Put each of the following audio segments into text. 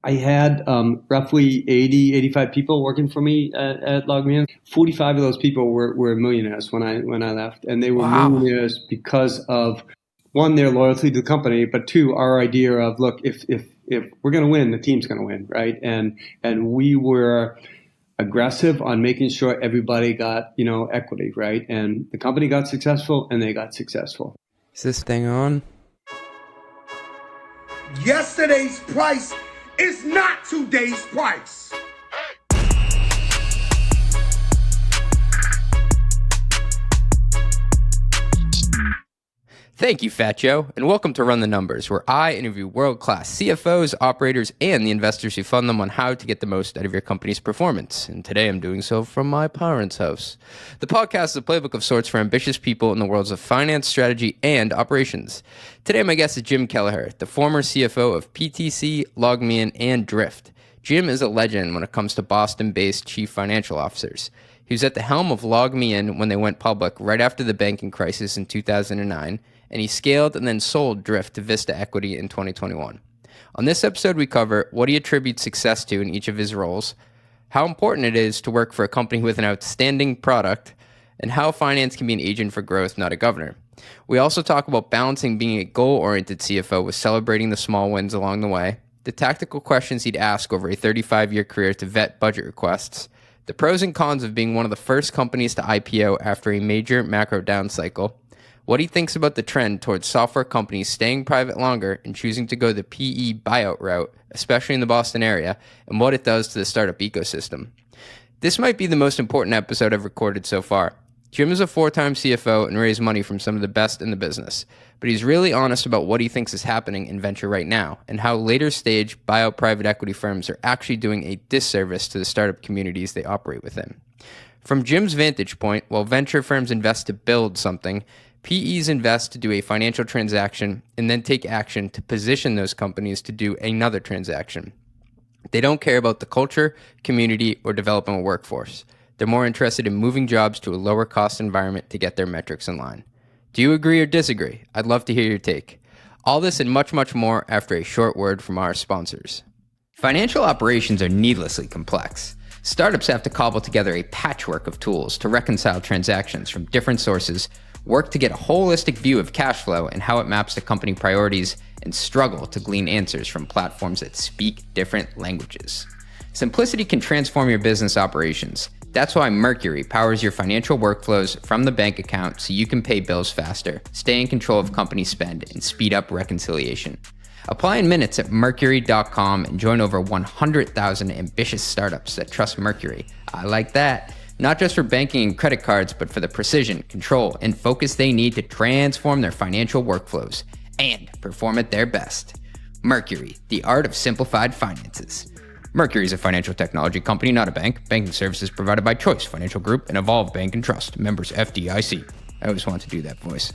I had roughly 80, 85 people working for me at LogMeIn. 45 of those people were millionaires when I left, and they were Wow. millionaires because of one, their loyalty to the company, but two, our idea of look, if we're going to win, the team's going to win, right? And we were aggressive on making sure everybody got equity, right? And the company got successful, and they got successful. Is this thing on? Yesterday's price is not today's price. Thank you, Fat Joe, and welcome to Run the Numbers, where I interview world-class CFOs, operators, and the investors who fund them on how to get the most out of your company's performance. And today I'm doing so from my parents' house. The podcast is a playbook of sorts for ambitious people in the worlds of finance, strategy, and operations. Today my guest is Jim Kelliher, the former CFO of PTC, LogMeIn, and Drift. Jim is a legend when it comes to Boston-based chief financial officers. He was at the helm of LogMeIn when they went public right after the banking crisis in 2009, and he scaled and then sold Drift to Vista Equity in 2021. On this episode, we cover what he attributes success to in each of his roles, how important it is to work for a company with an outstanding product, and how finance can be an agent for growth, not a governor. We also talk about balancing being a goal-oriented CFO with celebrating the small wins along the way, the tactical questions he'd ask over a 35-year career to vet budget requests, the pros and cons of being one of the first companies to IPO after a major macro down cycle, what he thinks about the trend towards software companies staying private longer and choosing to go the PE buyout route, especially in the Boston area, and what it does to the startup ecosystem. This might be the most important episode I've recorded so far. Jim is a four-time CFO and raised money from some of the best in the business, but he's really honest about what he thinks is happening in venture right now and how later-stage buyout private equity firms are actually doing a disservice to the startup communities they operate within. From Jim's vantage point, while venture firms invest to build something, PEs invest to do a financial transaction and then take action to position those companies to do another transaction. They don't care about the culture, community, or developing a workforce. They're more interested in moving jobs to a lower cost environment to get their metrics in line. Do you agree or disagree? I'd love to hear your take. All this and much, much more after a short word from our sponsors. Financial operations are needlessly complex. Startups have to cobble together a patchwork of tools to reconcile transactions from different sources, work to get a holistic view of cash flow and how it maps to company priorities, and struggle to glean answers from platforms that speak different languages. Simplicity can transform your business operations. That's why Mercury powers your financial workflows from the bank account so you can pay bills faster, stay in control of company spend, and speed up reconciliation. Apply in minutes at Mercury.com and join over 100,000 ambitious startups that trust Mercury. I like that. Not just for banking and credit cards, but for the precision, control, and focus they need to transform their financial workflows and perform at their best. Mercury, the art of simplified finances. Mercury is a financial technology company, not a bank. Banking services provided by Choice Financial Group and Evolve Bank and Trust. Members FDIC. I always want to do that voice.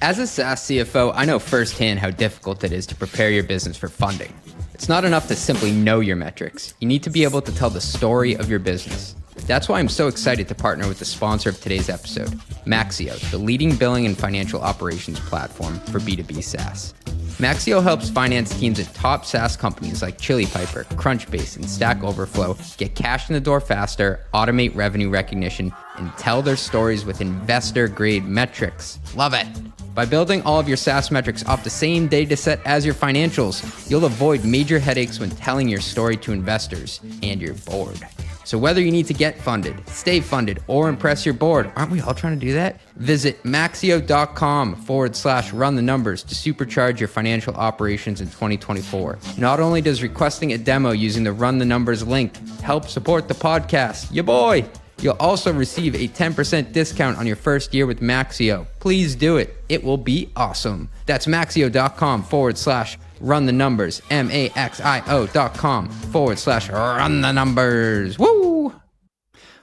As a SaaS CFO, I know firsthand how difficult it is to prepare your business for funding. It's not enough to simply know your metrics. You need to be able to tell the story of your business. That's why I'm so excited to partner with the sponsor of today's episode, Maxio, the leading billing and financial operations platform for B2B SaaS. Maxio helps finance teams at top SaaS companies like Chili Piper, Crunchbase, and Stack Overflow get cash in the door faster, automate revenue recognition, and tell their stories with investor-grade metrics. Love it! By building all of your SaaS metrics off the same data set as your financials, you'll avoid major headaches when telling your story to investors and your board. So whether you need to get funded, stay funded, or impress your board, aren't we all trying to do that? Visit Maxio.com/run the numbers to supercharge your financial operations in 2024. Not only does requesting a demo using the Run the Numbers link help support the podcast, ya boy, you'll also receive a 10% discount on your first year with Maxio. Please do it. It will be awesome. That's Maxio.com/run the numbers, Maxio.com/run the numbers. Woo!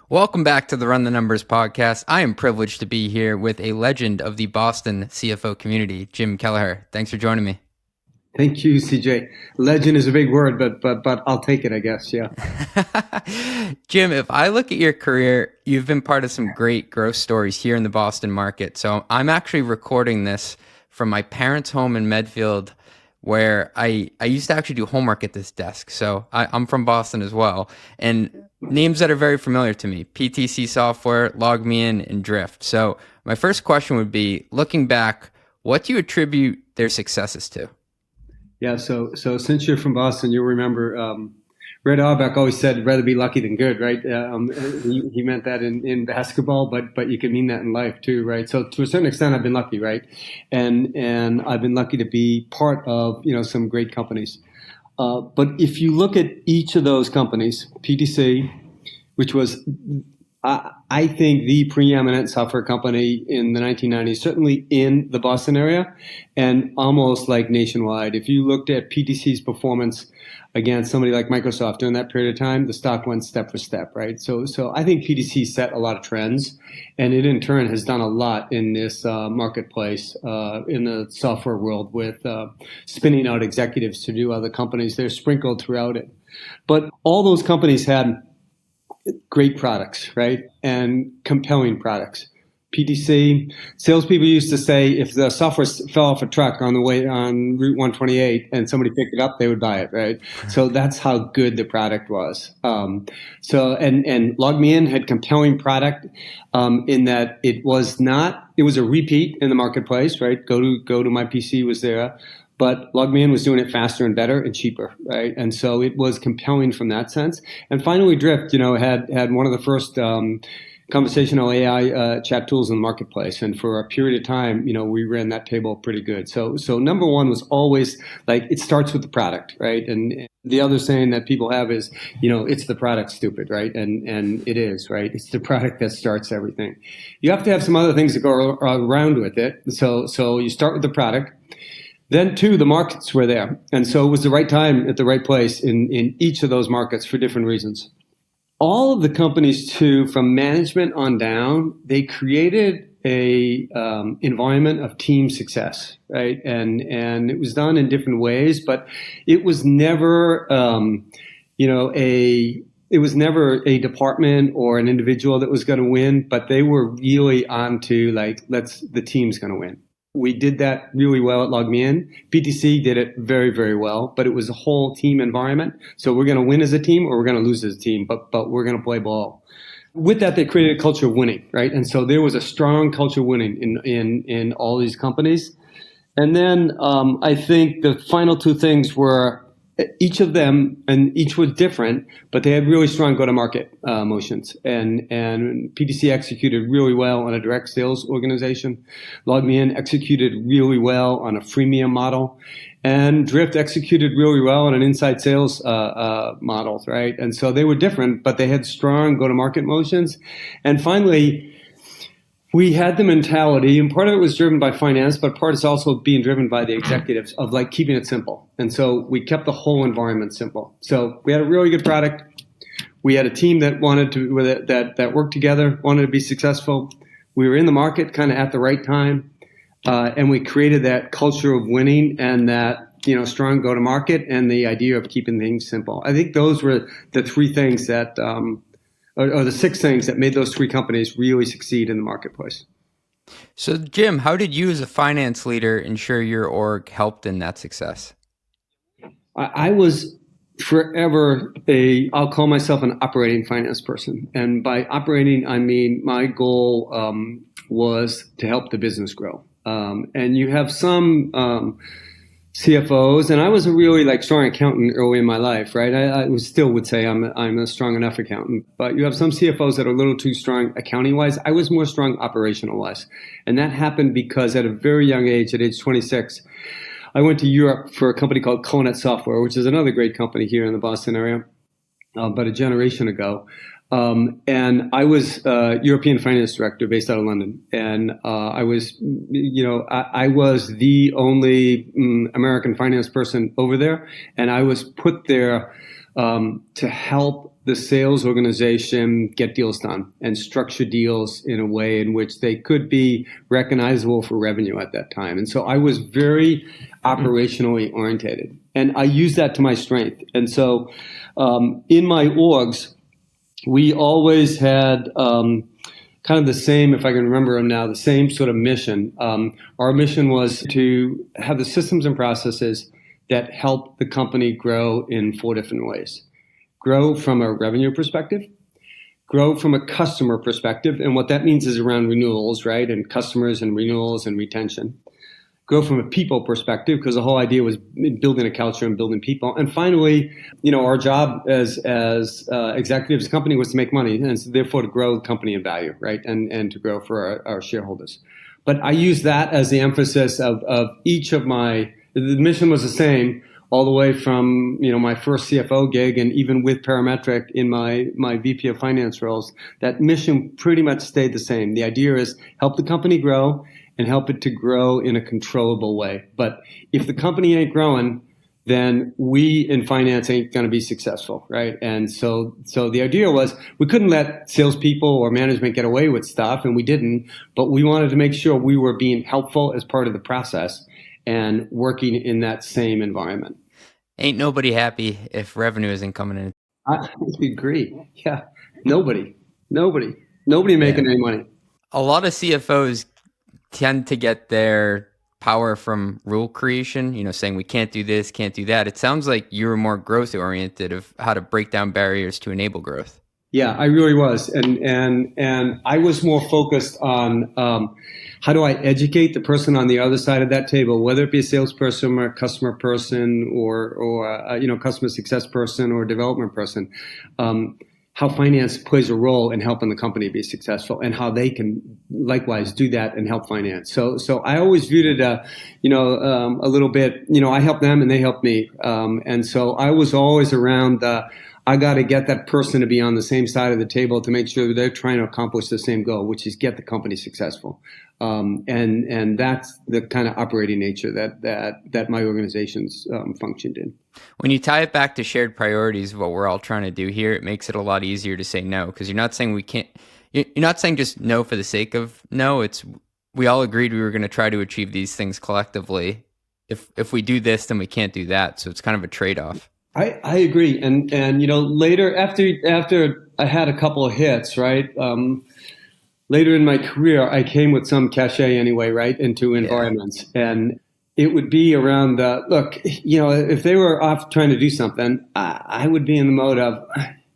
Welcome back to the Run the Numbers podcast. I am privileged to be here with a legend of the Boston CFO community, Jim Kelliher. Thanks for joining me. Thank you, CJ. Legend is a big word, but I'll take it, I guess. Yeah. Jim, if I look at your career, you've been part of some great growth stories here in the Boston market. So I'm actually recording this from my parents' home in Medfield where I used to actually do homework at this desk. So I'm from Boston as well. And names that are very familiar to me: PTC Software, LogMeIn, and Drift. So my first question would be, looking back, what do you attribute their successes to? Yeah, so since you're from Boston, you'll remember Red Auerbach always said, "Rather be lucky than good," right? He meant that in basketball, but you can mean that in life too, right? So to a certain extent, I've been lucky, right? And I've been lucky to be part of some great companies. But if you look at each of those companies, PTC, which was I think the preeminent software company in the 1990s, certainly in the Boston area, and almost like nationwide. If you looked at PTC's performance against somebody like Microsoft during that period of time, the stock went step for step, right? So I think PTC set a lot of trends, and it in turn has done a lot in this marketplace in the software world with spinning out executives to do other companies. They're sprinkled throughout it. But all those companies had great products, right? And compelling products. PTC, salespeople used to say if the software fell off a truck on the way on Route 128 and somebody picked it up, they would buy it, right? So that's how good the product was. And LogMeIn had compelling product in that it was a repeat in the marketplace, right? Go to My PC was there. But LogMeIn was doing it faster and better and cheaper, right? And so it was compelling from that sense. And finally, Drift, had one of the first conversational AI chat tools in the marketplace. And for a period of time, we ran that table pretty good. So number one was always like, it starts with the product, right? And the other saying that people have is, it's the product, stupid, right? And it is, right? It's the product that starts everything. You have to have some other things that go around with it. So you start with the product. Then, too, the markets were there. And so it was the right time at the right place in each of those markets for different reasons. All of the companies, too, from management on down, they created a environment of team success, right? And it was done in different ways, but it was never, it was never a department or an individual that was going to win, but they were really on to the team's going to win. We did that really well at LogMeIn. PTC did it very, very well, but it was a whole team environment. So we're going to win as a team or we're going to lose as a team, but we're going to play ball. With that, they created a culture of winning, right? And so there was a strong culture of winning in all these companies. And then I think the final two things were each of them, and each was different, but they had really strong go-to-market motions. And PTC executed really well on a direct sales organization. LogMeIn executed really well on a freemium model. And Drift executed really well on an inside sales model, right? And so they were different, but they had strong go-to-market motions. And finally, we had the mentality, and part of it was driven by finance, but part is also being driven by the executives of keeping it simple. And so we kept the whole environment simple. So we had a really good product. We had a team that wanted to that worked together, wanted to be successful. We were in the market kind of at the right time, and we created that culture of winning and that strong go-to-market and the idea of keeping things simple. I think those were the three things that. Or the six things that made those three companies really succeed in the marketplace. So, Jim, how did you as a finance leader ensure your org helped in that success? I was forever I'll call myself an operating finance person. And by operating, I mean my goal was to help the business grow. And you have some CFOs, and I was a really strong accountant early in my life, right? I still would say I'm a strong enough accountant, but you have some CFOs that are a little too strong accounting wise. I was more strong operational wise, and that happened because at a very young age, at age 26, I went to Europe for a company called Conet Software, which is another great company here in the Boston area, about a generation ago. And I was European finance director based out of London, and I was the only American finance person over there, and I was put there to help the sales organization get deals done and structure deals in a way in which they could be recognizable for revenue at that time. And so I was very operationally orientated, and I used that to my strength. And so in my orgs, we always had kind of the same, if I can remember them now, the same sort of mission. Our mission was to have the systems and processes that help the company grow in 4 different ways. Grow from a revenue perspective, grow from a customer perspective, and what that means is around renewals, right? And customers and renewals and retention. Grow from a people perspective, because the whole idea was building a culture and building people. And finally, our job as executives of the company was to make money, and so therefore to grow the company in value, right? And to grow for our shareholders. But I use that as the emphasis of each of the mission was the same all the way from, my first CFO gig, and even with Parametric in my VP of finance roles, that mission pretty much stayed the same. The idea is help the company grow and help it to grow in a controllable way. But if the company ain't growing, then we in finance ain't going to be successful, right? And so the idea was we couldn't let salespeople or management get away with stuff, and we didn't. But we wanted to make sure we were being helpful as part of the process and working in that same environment. Ain't nobody happy if revenue isn't coming in. I agree. Yeah, nobody making any money. A lot of CFOs tend to get their power from rule creation, saying we can't do this, can't do that. It sounds like you were more growth oriented of how to break down barriers to enable growth. Yeah, I really was. And I was more focused on how do I educate the person on the other side of that table, whether it be a salesperson or a customer person or customer success person or development person, how finance plays a role in helping the company be successful and how they can likewise do that and help finance. So I always viewed it, a little bit, I help them and they help me. And so I was always around I got to get that person to be on the same side of the table to make sure that they're trying to accomplish the same goal, which is get the company successful. And that's the kind of operating nature that my organizations functioned in. When you tie it back to shared priorities of what we're all trying to do here, it makes it a lot easier to say no, because you're not saying we can't. You're not saying just no for the sake of no. It's we all agreed we were going to try to achieve these things collectively. If we do this, then we can't do that. So it's kind of a trade-off. I agree, and later after I had a couple of hits, right. Later in my career, I came with some cachet anyway, right, into environments, and it would be around look, if they were off trying to do something, I would be in the mode of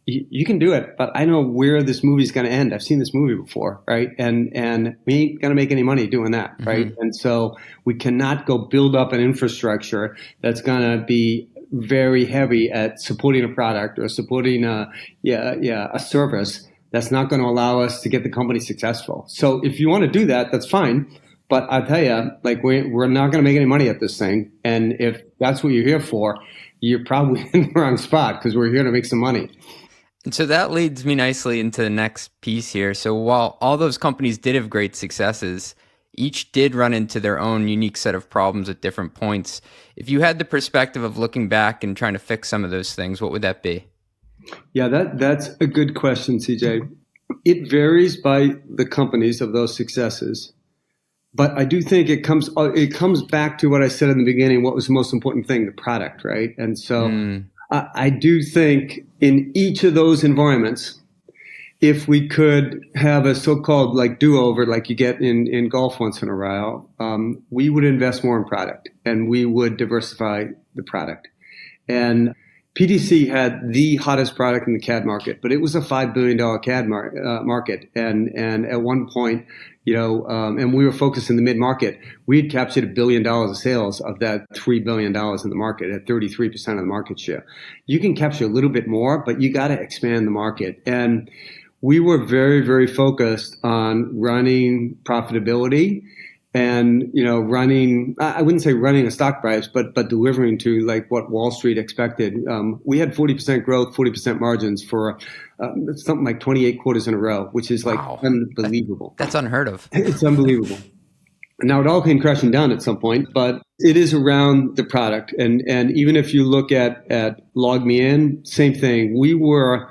you can do it, but I know where this movie's going to end. I've seen this movie before, right, and we ain't going to make any money doing that, right, and so we cannot go build up an infrastructure that's going to be very heavy at supporting a product or supporting a service that's not going to allow us to get the company successful. So if you want to do that, that's fine. But I'll tell you, we're not going to make any money at this thing. And if that's what you're here for, you're probably in the wrong spot because we're here to make some money. And so that leads me nicely into the next piece here. So while all those companies did have great successes, each did run into their own unique set of problems at different points. If you had the perspective of looking back and trying to fix some of those things, what would that be? Yeah, that's a good question, CJ. It varies by the companies of those successes. But I do think it comes back to what I said in the beginning, what was the most important thing, the product, right? And so I do think in each of those environments, if we could have a so-called do-over like you get in golf once in a while, we would invest more in product and we would diversify the product. And PTC had the hottest product in the CAD market, but it was a $5 billion CAD market. And at one point, and we were focused in the mid-market, we had captured $1 billion of sales of that $3 billion in the market at 33% of the market share. You can capture a little bit more, but you got to expand the market. And we were very, very focused on running profitability and, running, I wouldn't say running a stock price, but delivering to what Wall Street expected. We had 40% growth, 40% margins for something like 28 quarters in a row, which is Wow. Unbelievable. That's unheard of. It's unbelievable. Now, it all came crashing down at some point, but it is around the product. And even if you look at LogMeIn, same thing. We were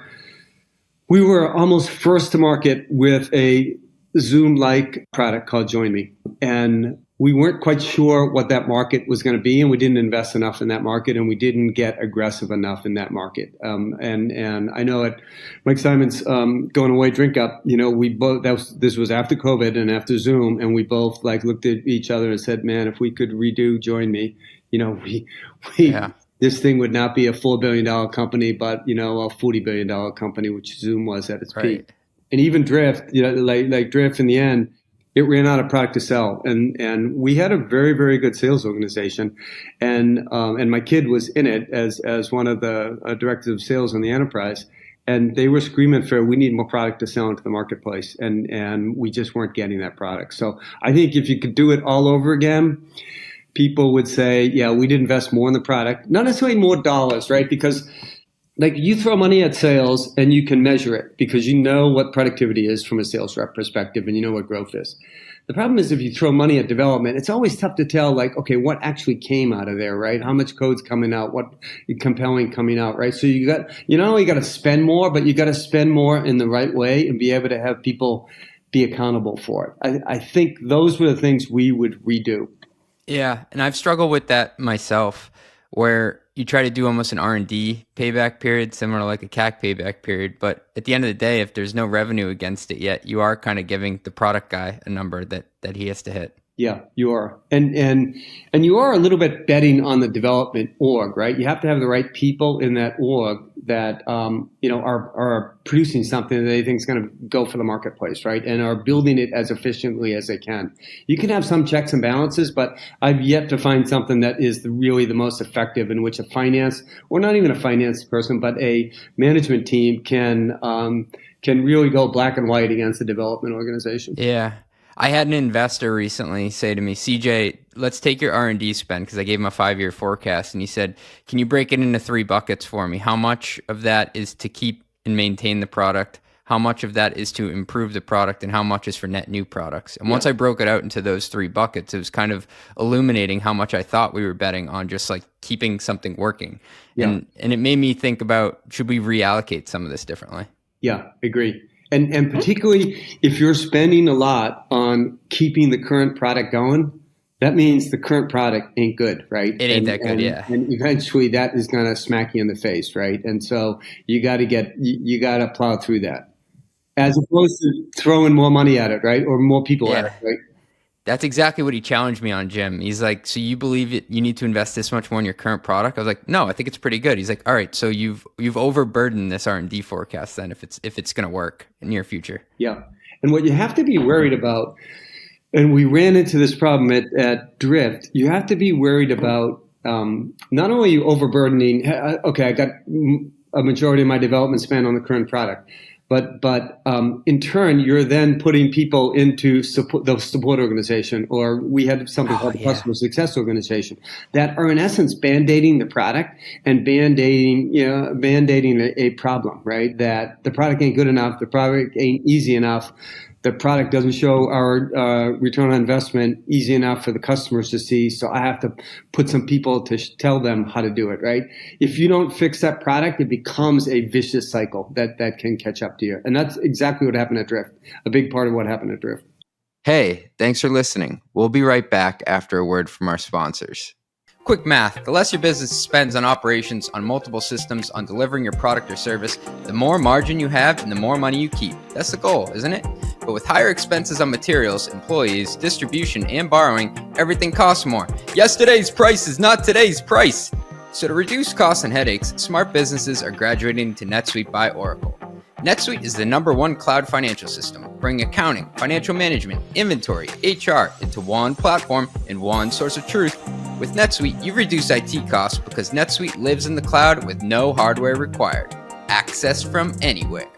almost first to market with a Zoom-like product called Join Me. And we weren't quite sure what that market was going to be, and we didn't invest enough in that market, and we didn't get aggressive enough in that market. And I know at Mike Simon's going away drink up, we both this was after COVID and after Zoom, and we both looked at each other and said, "Man, if we could redo Join Me, we Yeah. this thing would not be a $4 billion company, but a $40 billion company, which Zoom was at its peak. Right. And even Drift, like Drift, in the end, it ran out of product to sell, and we had a very, very good sales organization, and my kid was in it as one of the directors of sales in the enterprise, and they were screaming for, we need more product to sell into the marketplace, and we just weren't getting that product. So I think if you could do it all over again, people would say, yeah, we did invest more in the product, not necessarily more dollars, right? Because like you throw money at sales and you can measure it because you know what productivity is from a sales rep perspective and you know what growth is. The problem is if you throw money at development, it's always tough to tell, like, okay, what actually came out of there, right? How much code's coming out? What compelling coming out, right? So you not only got to spend more, but you got to spend more in the right way and be able to have people be accountable for it. I think those were the things we would redo. Yeah, and I've struggled with that myself, where you try to do almost an R&D payback period, similar to like a CAC payback period. But at the end of the day, if there's no revenue against it yet, you are kind of giving the product guy a number that he has to hit. Yeah, you are. And you are a little bit betting on the development org, right? You have to have the right people in that org that, are producing something that they think is going to go for the marketplace, right? And are building it as efficiently as they can. You can have some checks and balances, but I've yet to find something that is really the most effective in which a finance, or not even a finance person, but a management team can really go black and white against the development organization. Yeah. I had an investor recently say to me, CJ, let's take your R&D spend, because I gave him a 5-year forecast, and he said, can you break it into 3 buckets for me? How much of that is to keep and maintain the product? How much of that is to improve the product? And how much is for net new products? And once I broke it out into those 3 buckets, it was kind of illuminating how much I thought we were betting on just like keeping something working. Yeah. And it made me think about, should we reallocate some of this differently? Yeah, agree. And particularly if you're spending a lot on keeping the current product going, that means the current product ain't good, right? It ain't that good, yeah. And eventually that is going to smack you in the face, right? And so you got to plow through that, as opposed to throwing more money at it, right? Or more people at it, right? That's exactly what he challenged me on, Jim. He's like, so you believe you need to invest this much more in your current product? I was like, no, I think it's pretty good. He's like, all right, so you've overburdened this R&D forecast then if it's going to work in near future. Yeah. And what you have to be worried about, and we ran into this problem at Drift, you have to be worried about not only you overburdening, okay, I got a majority of my development spend on the current product, but in turn, you're then putting people into the support organization, or we had something called the customer success organization, that are in essence band-aiding the product and band-aiding a problem, right? That the product ain't good enough, the product ain't easy enough, the product doesn't show our return on investment easy enough for the customers to see, so I have to put some people to tell them how to do it, right? If you don't fix that product, it becomes a vicious cycle that can catch up to you. And that's exactly what happened at Drift, a big part of what happened at Drift. Hey, thanks for listening. We'll be right back after a word from our sponsors. Quick math, the less your business spends on operations, on multiple systems, on delivering your product or service, the more margin you have and the more money you keep. That's the goal, isn't it? But with higher expenses on materials, employees, distribution, and borrowing, everything costs more. Yesterday's price is not today's price. So to reduce costs and headaches, smart businesses are graduating to NetSuite by Oracle. NetSuite is the #1 cloud financial system, bringing accounting, financial management, inventory, HR into one platform and one source of truth. With NetSuite, you reduce IT costs because NetSuite lives in the cloud with no hardware required. Access from anywhere.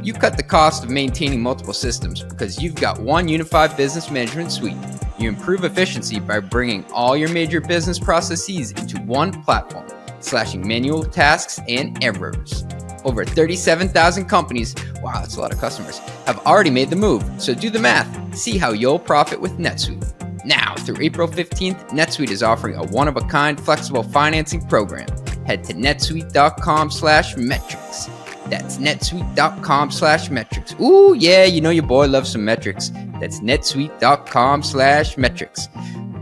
You cut the cost of maintaining multiple systems because you've got one unified business management suite. You improve efficiency by bringing all your major business processes into one platform, slashing manual tasks and errors. Over 37,000 companies, wow, that's a lot of customers, have already made the move. So do the math. See how you'll profit with NetSuite. Now, through April 15th, NetSuite is offering a one-of-a-kind flexible financing program. Head to netsuite.com/metrics. That's netsuite.com/metrics. Ooh, yeah, you know your boy loves some metrics. That's netsuite.com/metrics.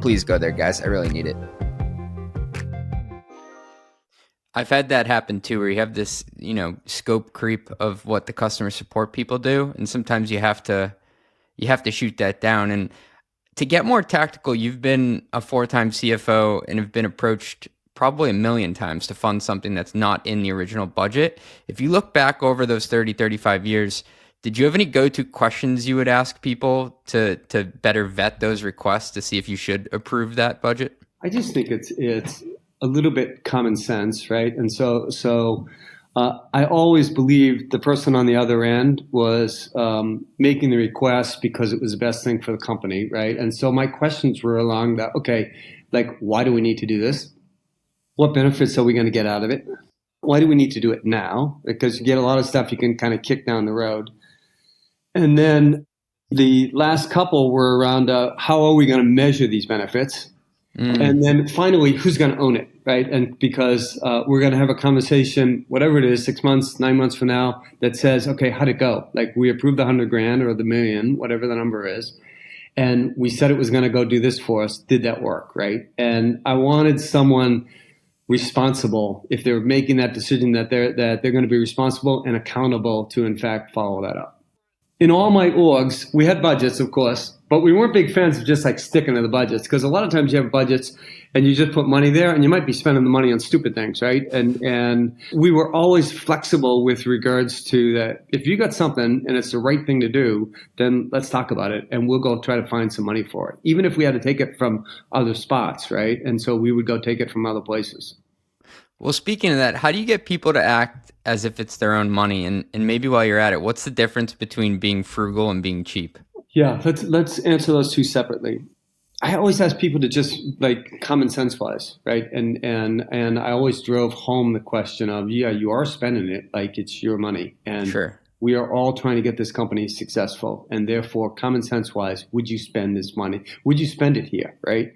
Please go there, guys. I really need it. I've had that happen too, where you have this, scope creep of what the customer support people do, and sometimes you have to shoot that down. And To get more tactical, you've been a 4-time CFO and have been approached probably 1 million times to fund something that's not in the original budget. If you look back over those 30, 35 years, did you have any go-to questions you would ask people to better vet those requests to see if you should approve that budget? I just think it's a little bit common sense, right? And so I always believed the person on the other end was making the request because it was the best thing for the company, right? And so my questions were along that, okay, like, why do we need to do this? What benefits are we going to get out of it? Why do we need to do it now? Because you get a lot of stuff you can kind of kick down the road. And then the last couple were around how are we going to measure these benefits? And then finally, who's going to own it, right? And because we're going to have a conversation, whatever it is, 6 months, 9 months from now, that says, okay, how'd it go? Like, we approved the $100,000 or the $1 million, whatever the number is, and we said it was going to go do this for us. Did that work, right? And I wanted someone responsible, if they were making that decision, that they're going to be responsible and accountable to, in fact, follow that up. In all my orgs, we had budgets, of course, but we weren't big fans of just like sticking to the budgets, because a lot of times you have budgets and you just put money there and you might be spending the money on stupid things, right? And we were always flexible with regards to that. If you got something and it's the right thing to do, then let's talk about it and we'll go try to find some money for it, even if we had to take it from other spots, right? And so we would go take it from other places. Well, speaking of that, how do you get people to act as if it's their own money? And maybe while you're at it, what's the difference between being frugal and being cheap? Yeah, let's answer those two separately. I always ask people to just like common sense wise, right? And I always drove home the question of, yeah, you are spending it like it's your money. And sure, we are all trying to get this company successful. And therefore, common sense wise, would you spend this money? Would you spend it here, right?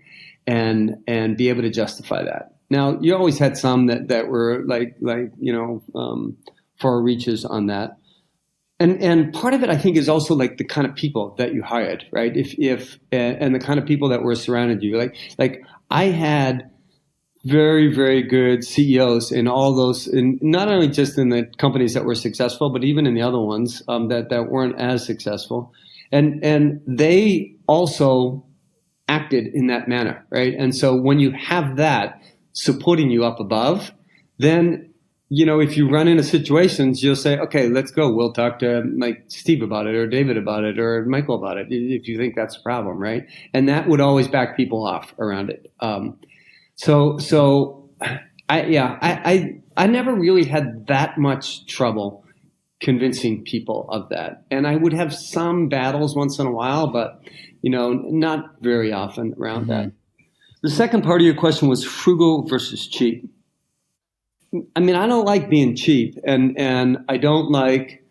And be able to justify that. Now, you always had some that were like far reaches on that. And part of it, I think, is also like the kind of people that you hired, right? If and the kind of people that were surrounded you. Like I had very, very good CEOs in all those, in not only just in the companies that were successful, but even in the other ones that weren't as successful. And they also acted in that manner, right? And so when you have that supporting you up above, then, if you run into situations, you'll say, okay, let's go. We'll talk to like Steve about it or David about it or Michael about it if you think that's a problem, right? And that would always back people off around it. So I never really had that much trouble convincing people of that. And I would have some battles once in a while, but, not very often around that. The second part of your question was frugal versus cheap. I mean, I don't like being cheap, and I don't like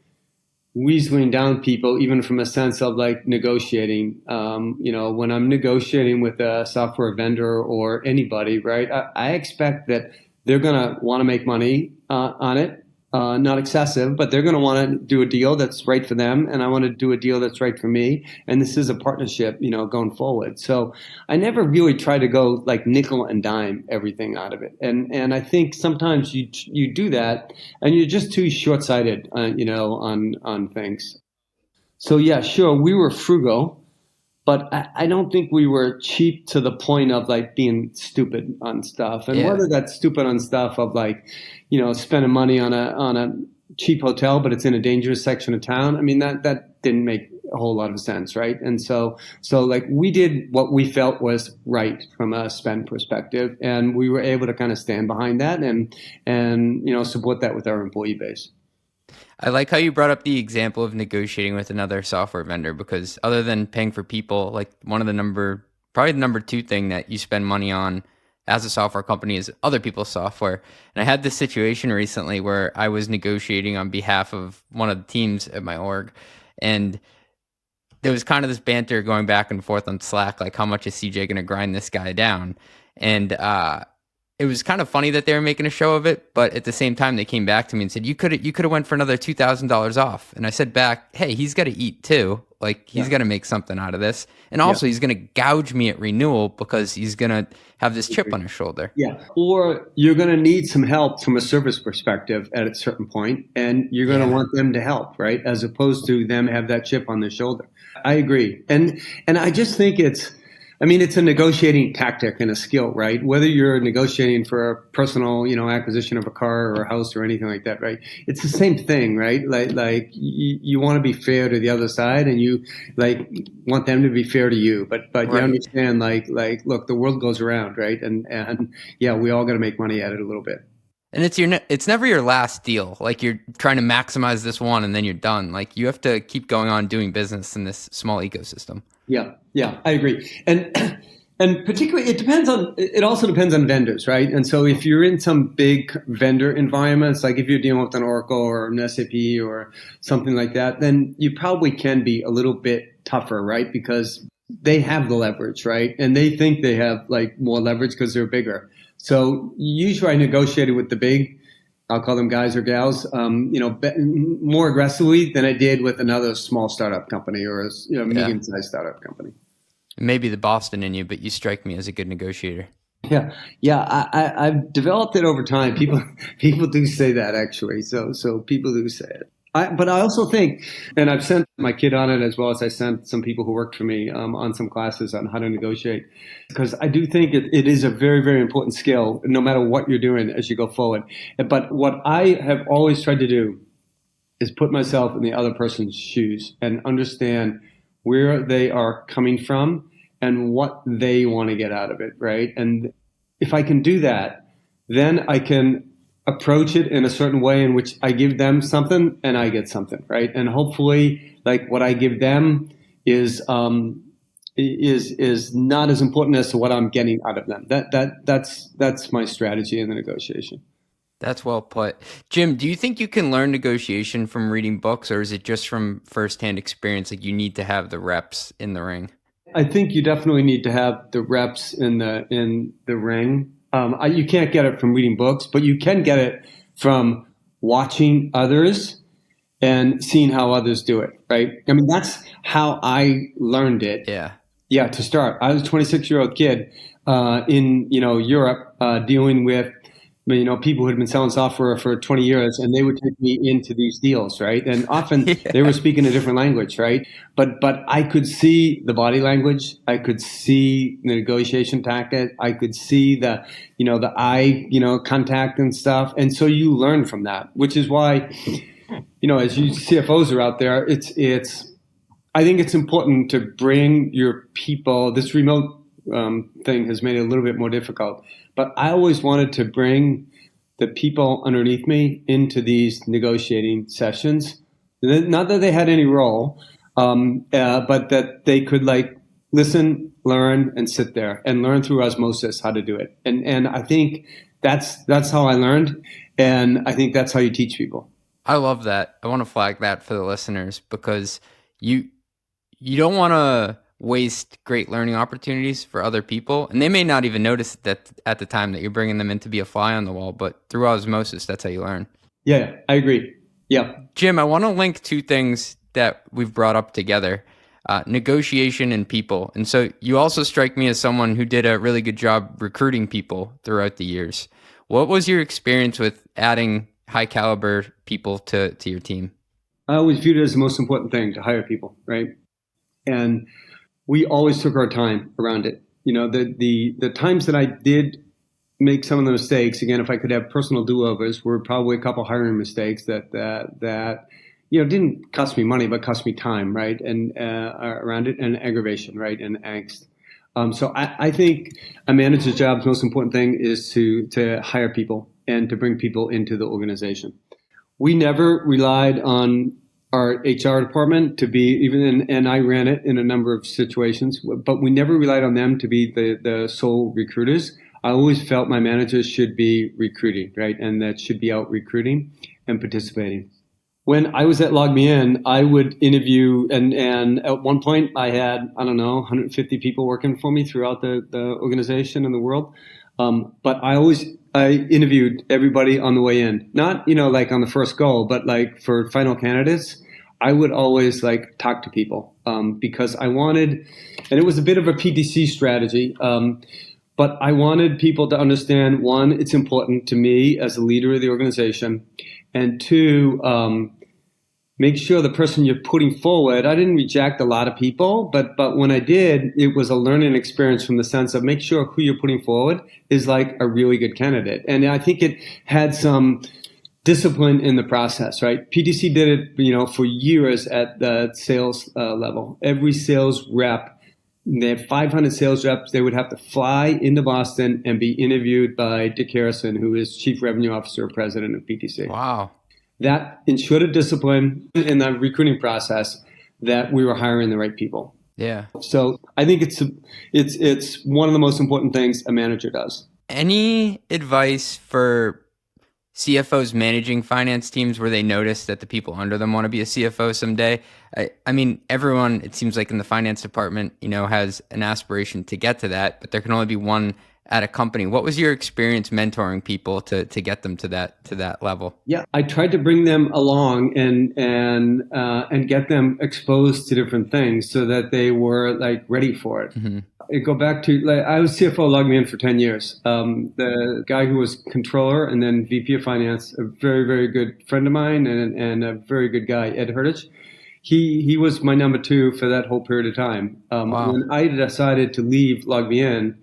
weaseling down people, even from a sense of like negotiating. When I'm negotiating with a software vendor or anybody, right, I expect that they're going to want to make money on it. Not excessive, but they're going to want to do a deal that's right for them, and I want to do a deal that's right for me. And this is a partnership, going forward. So I never really try to go like nickel and dime everything out of it. And I think sometimes you do that, and you're just too short-sighted, on things. So yeah, sure, we were frugal, but I don't think we were cheap to the point of like being stupid on stuff. And whether that's stupid on stuff of like, spending money on a cheap hotel, but it's in a dangerous section of town. I mean, that didn't make a whole lot of sense, right? And so like we did what we felt was right from a spend perspective, and we were able to kind of stand behind that and support that with our employee base. I like how you brought up the example of negotiating with another software vendor, because other than paying for people, like probably the number two thing that you spend money on as a software company is other people's software. And I had this situation recently where I was negotiating on behalf of one of the teams at my org, and there was kind of this banter going back and forth on Slack, like how much is CJ going to grind this guy down? And it was kind of funny that they were making a show of it, but at the same time they came back to me and said, you could have went for another $2,000 off. And I said back, hey, he's got to eat too. Like he's got to make something out of this. And also he's going to gouge me at renewal because he's going to have this chip on his shoulder. Yeah. Or you're going to need some help from a service perspective at a certain point, and you're going to want them to help, right? As opposed to them have that chip on their shoulder. I agree. And I just think it's a negotiating tactic and a skill, right? Whether you're negotiating for a personal, acquisition of a car or a house or anything like that, right? It's the same thing, right? Like you want to be fair to the other side, and you want them to be fair to you. But right. You understand, look, the world goes around, right? And yeah, we all got to make money at it a little bit. And it's never your last deal. Like you're trying to maximize this one and then you're done. Like you have to keep going on doing business in this small ecosystem. Yeah, I agree. And particularly it also depends on vendors, right? And so if you're in some big vendor environments, like if you're dealing with an Oracle or an SAP or something like that, then you probably can be a little bit tougher, right? Because they have the leverage, right? And they think they have more leverage because they're bigger. So usually I negotiated with the big, I'll call them guys or gals, more aggressively than I did with another small startup company or a medium-sized startup company. Maybe the Boston in you, but you strike me as a good negotiator. Yeah. I've developed it over time. People do say that actually. So people do say it. But I also think, and I've sent my kid on it as well as I sent some people who worked for me on some classes on how to negotiate, because I do think it is a very, very important skill, no matter what you're doing as you go forward. But what I have always tried to do is put myself in the other person's shoes and understand where they are coming from and what they want to get out of it, right? And if I can do that, then I can approach it in a certain way in which I give them something and I get something, right? And hopefully, what I give them is not as important as to what I'm getting out of them. That's my strategy in the negotiation. That's well put. Jim, do you think you can learn negotiation from reading books, or is it just from firsthand experience? Like you need to have the reps in the ring? I think you definitely need to have the reps in the ring. You can't get it from reading books, but you can get it from watching others and seeing how others do it, right? That's how I learned it. Yeah, to start. I was a 26-year-old kid in Europe dealing with people who had been selling software for 20 years, and they would take me into these deals, right? And often they were speaking a different language, right? But I could see the body language, I could see the negotiation tactic, I could see the eye, contact and stuff, and so you learn from that, which is why, as you CFOs are out there, I think it's important to bring your people. This remote thing has made it a little bit more difficult. But I always wanted to bring the people underneath me into these negotiating sessions. Not that they had any role, but that they could listen, learn, and sit there and learn through osmosis how to do it. And I think that's how I learned, and I think that's how you teach people. I love that. I want to flag that for the listeners, because you don't want to waste great learning opportunities for other people, and they may not even notice that at the time that you're bringing them in to be a fly on the wall, but through osmosis, that's how you learn. Yeah, I agree. Yeah. Jim, I want to link two things that we've brought up together, negotiation and people. And so you also strike me as someone who did a really good job recruiting people throughout the years. What was your experience with adding high caliber people to your team? I always viewed it as the most important thing, to hire people, right? And we always took our time around it. The times that I did make some of the mistakes, again, if I could have personal do-overs, were probably a couple hiring mistakes that didn't cost me money, but cost me time, right? And around it, and aggravation, right? And angst. So I think a manager's job's most important thing is to hire people and to bring people into the organization. We never relied on our HR department to be and I ran it in a number of situations, but we never relied on them to be the sole recruiters. I always felt my managers should be recruiting, right? And that should be out recruiting and participating. When I was at LogMeIn, I would interview, and at one point I had, 150 people working for me throughout the organization and the world. But I interviewed everybody on the way in, not, like on the first go, but like for final candidates, I would always like talk to people, because I wanted, and it was a bit of a PTC strategy, but I wanted people to understand, one, it's important to me as a leader of the organization, and two, make sure the person you're putting forward, I didn't reject a lot of people, but when I did, it was a learning experience from the sense of make sure who you're putting forward is like a really good candidate. And I think it had some discipline in the process, right? PTC did it, for years at the sales level. Every sales rep, they had 500 sales reps. They would have to fly into Boston and be interviewed by Dick Harrison, who is Chief Revenue Officer, President of PTC. Wow. That ensured a discipline in the recruiting process that we were hiring the right people. Yeah. So I think it's one of the most important things a manager does. Any advice for CFOs managing finance teams where they notice that the people under them want to be a CFO someday? I mean, everyone, it seems like in the finance department, has an aspiration to get to that, but there can only be one at a company. What was your experience mentoring people to get them to that level? Yeah, I tried to bring them along and get them exposed to different things so that they were like ready for it. Mm-hmm. I go back to, I was CFO of LogMeIn for 10 years. The guy who was controller and then VP of finance, a very, very good friend of mine and a very good guy, Ed Hurtich. He was my number two for that whole period of time. Wow. When I decided to leave LogMeIn,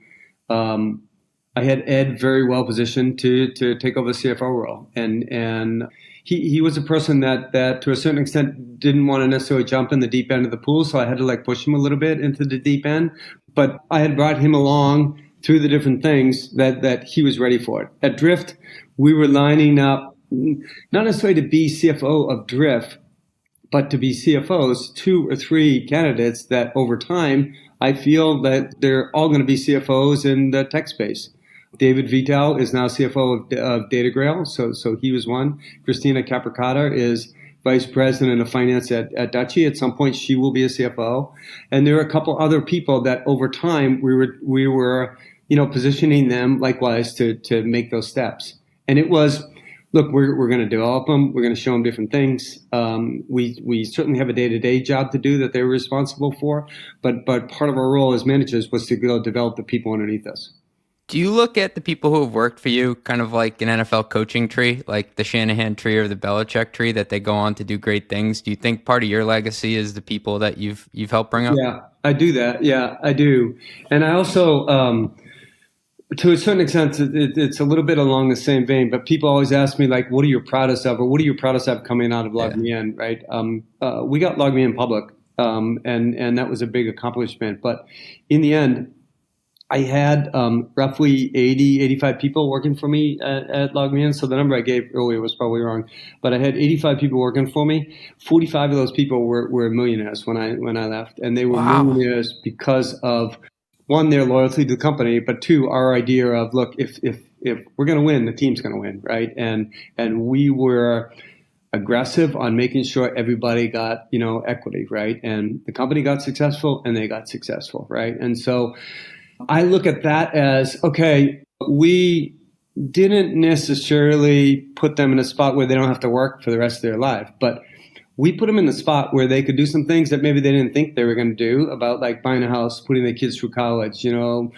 I had Ed very well positioned to take over the CFO role. And he was a person that to a certain extent didn't want to necessarily jump in the deep end of the pool. So I had to like push him a little bit into the deep end. But I had brought him along through the different things that he was ready for it. At Drift, we were lining up, not necessarily to be CFO of Drift, but to be CFOs, 2 or 3 candidates that over time, I feel that they're all going to be CFOs in the tech space. David Vital is now CFO of DataGrail, so he was one. Christina Capricotta is Vice President of Finance at Dutchie. At some point, she will be a CFO. And there are a couple other people that over time we were positioning them likewise to make those steps. And it was, look, we're going to develop them. We're going to show them different things. We certainly have a day-to-day job to do that they're responsible for. But part of our role as managers was to go develop the people underneath us. Do you look at the people who have worked for you kind of like an NFL coaching tree, like the Shanahan tree or the Belichick tree, that they go on to do great things? Do you think part of your legacy is the people that you've helped bring up? Yeah, I do that. Yeah, I do. And I also, to a certain extent, it's a little bit along the same vein, but people always ask me, like, what are you proudest of, or what are you proudest of coming out of LogMeIn, right? We got LogMeIn public, and that was a big accomplishment. But in the end, I had roughly 85 people working for me at LogMeIn. So the number I gave earlier was probably wrong, but I had 85 people working for me. 45 of those people were millionaires when I left, and they were millionaires because of, one, their loyalty to the company, but two, our idea of, look, if we're going to win, the team's going to win, right? And we were aggressive on making sure everybody got equity, right? And the company got successful, and they got successful, right? And so I look at that as, okay, we didn't necessarily put them in a spot where they don't have to work for the rest of their life, but we put them in the spot where they could do some things that maybe they didn't think they were going to do, about like buying a house, putting their kids through college, moving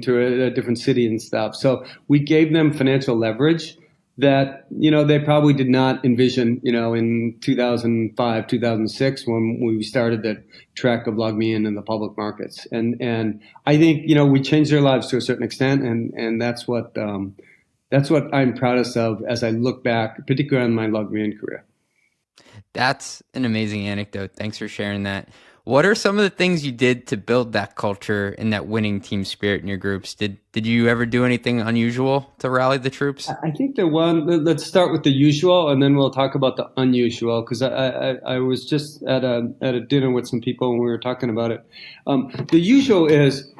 to a different city and stuff. So we gave them financial leverage that, they probably did not envision, in 2005, 2006, when we started the track of LogMeIn in the public markets. And I think, we changed their lives to a certain extent. And that's what I'm proudest of as I look back, particularly on my LogMeIn career. That's an amazing anecdote. Thanks for sharing that. What are some of the things you did to build that culture and that winning team spirit in your groups? Did you ever do anything unusual to rally the troops? I think let's start with the usual, and then we'll talk about the unusual, because I was just at a dinner with some people and we were talking about it. The usual is,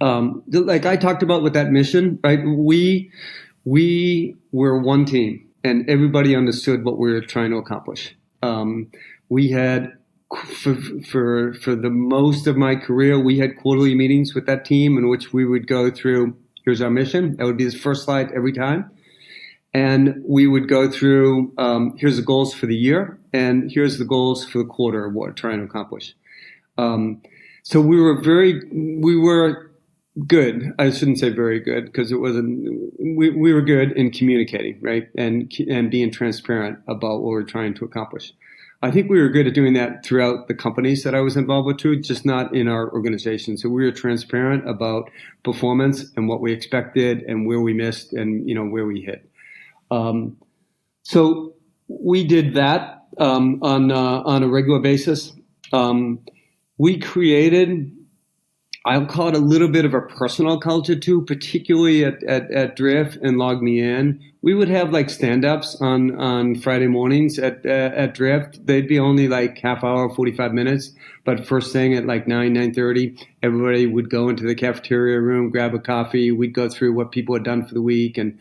like I talked about with that mission, right? We were one team and everybody understood what we were trying to accomplish. We had for the most of my career, we had quarterly meetings with that team in which we would go through, here's our mission. That would be the first slide every time. And we would go through, here's the goals for the year, and here's the goals for the quarter of what we're trying to accomplish. So we were good. I shouldn't say very good, because it wasn't, we were good in communicating, right? And being transparent about what we're trying to accomplish. I think we were good at doing that throughout the companies that I was involved with too, just not in our organization. So we were transparent about performance and what we expected and where we missed and, where we hit. So we did that on a regular basis. We created, I'll call it a little bit of a personal culture too, particularly at Drift and LogMeIn. We would have like stand-ups on Friday mornings at Drift. They'd be only like half hour, 45 minutes. But first thing at like 9:30, everybody would go into the cafeteria room, grab a coffee. We'd go through what people had done for the week and,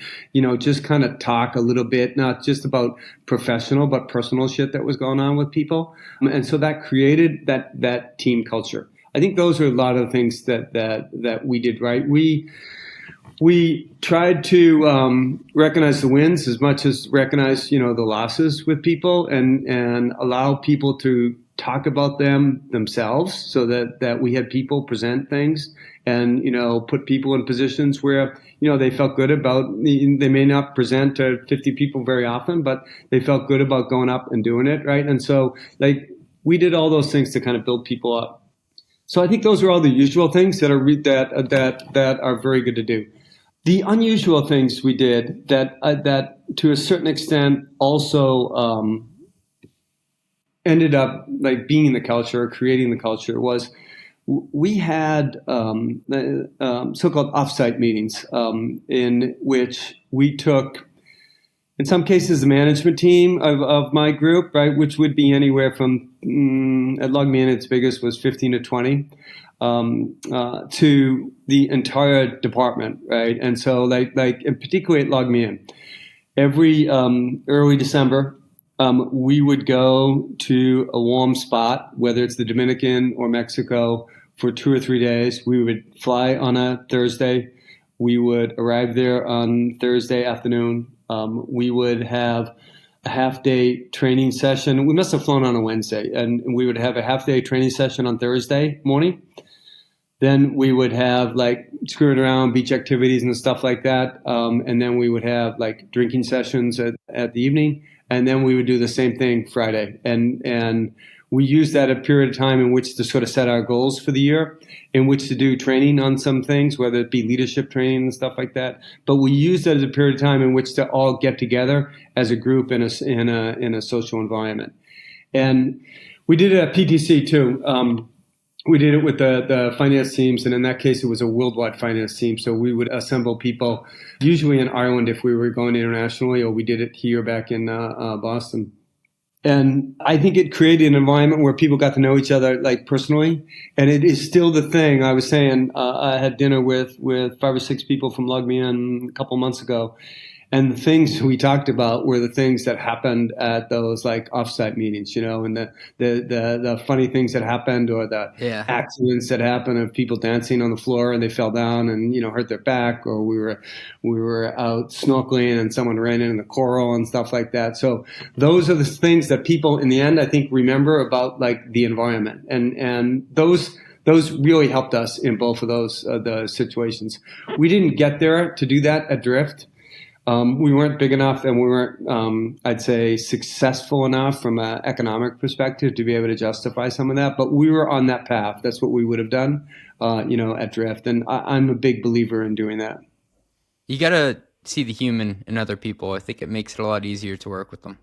just kind of talk a little bit, not just about professional, but personal shit that was going on with people. And so that created that team culture. I think those are a lot of the things that we did right. We tried to recognize the wins as much as recognize, the losses with people and allow people to talk about them themselves so that we had people present things and, put people in positions where, they felt good about, they may not present to 50 people very often, but they felt good about going up and doing it, right? And so, we did all those things to kind of build people up. So I think those are all the usual things that are very good to do. The unusual things we did that to a certain extent also ended up being the culture or creating the culture was we had so-called offsite meetings in which we took, in some cases, the management team of my group, right, which would be anywhere from, at LogMeIn, its biggest was 15 to 20, to the entire department, right? And so, and particularly at LogMeIn, every early December, we would go to a warm spot, whether it's the Dominican or Mexico, for 2 or 3 days. We would fly on a Thursday. We would arrive there on Thursday afternoon. We would have a half-day training session. We must have flown on a Wednesday, and we would have a half-day training session on Thursday morning. Then we would have screwing around, beach activities and stuff like that. And then we would have drinking sessions at the evening. And then we would do the same thing Friday. And we used that a period of time in which to sort of set our goals for the year, in which to do training on some things, whether it be leadership training and stuff like that. But we used that as a period of time in which to all get together as a group in a social environment. And we did it at PTC too. We did it with the finance teams, and in that case, it was a worldwide finance team. So we would assemble people, usually in Ireland if we were going internationally, or we did it here back in Boston. And I think it created an environment where people got to know each other personally. And it is still the thing. I was saying I had dinner with 5 or 6 people from LogMeIn a couple months ago. And the things we talked about were the things that happened at those offsite meetings, and the funny things that happened or the accidents that happened of people dancing on the floor and they fell down and, hurt their back, or we were out snorkeling and someone ran into the coral and stuff like that. So those are the things that people in the end, I think, remember about the environment. And those really helped us in both of those the situations. We didn't get there to do that at Drift. We weren't big enough and we weren't, I'd say, successful enough from an economic perspective to be able to justify some of that. But we were on that path. That's what we would have done, at Drift. And I'm a big believer in doing that. You got to see the human in other people. I think it makes it a lot easier to work with them.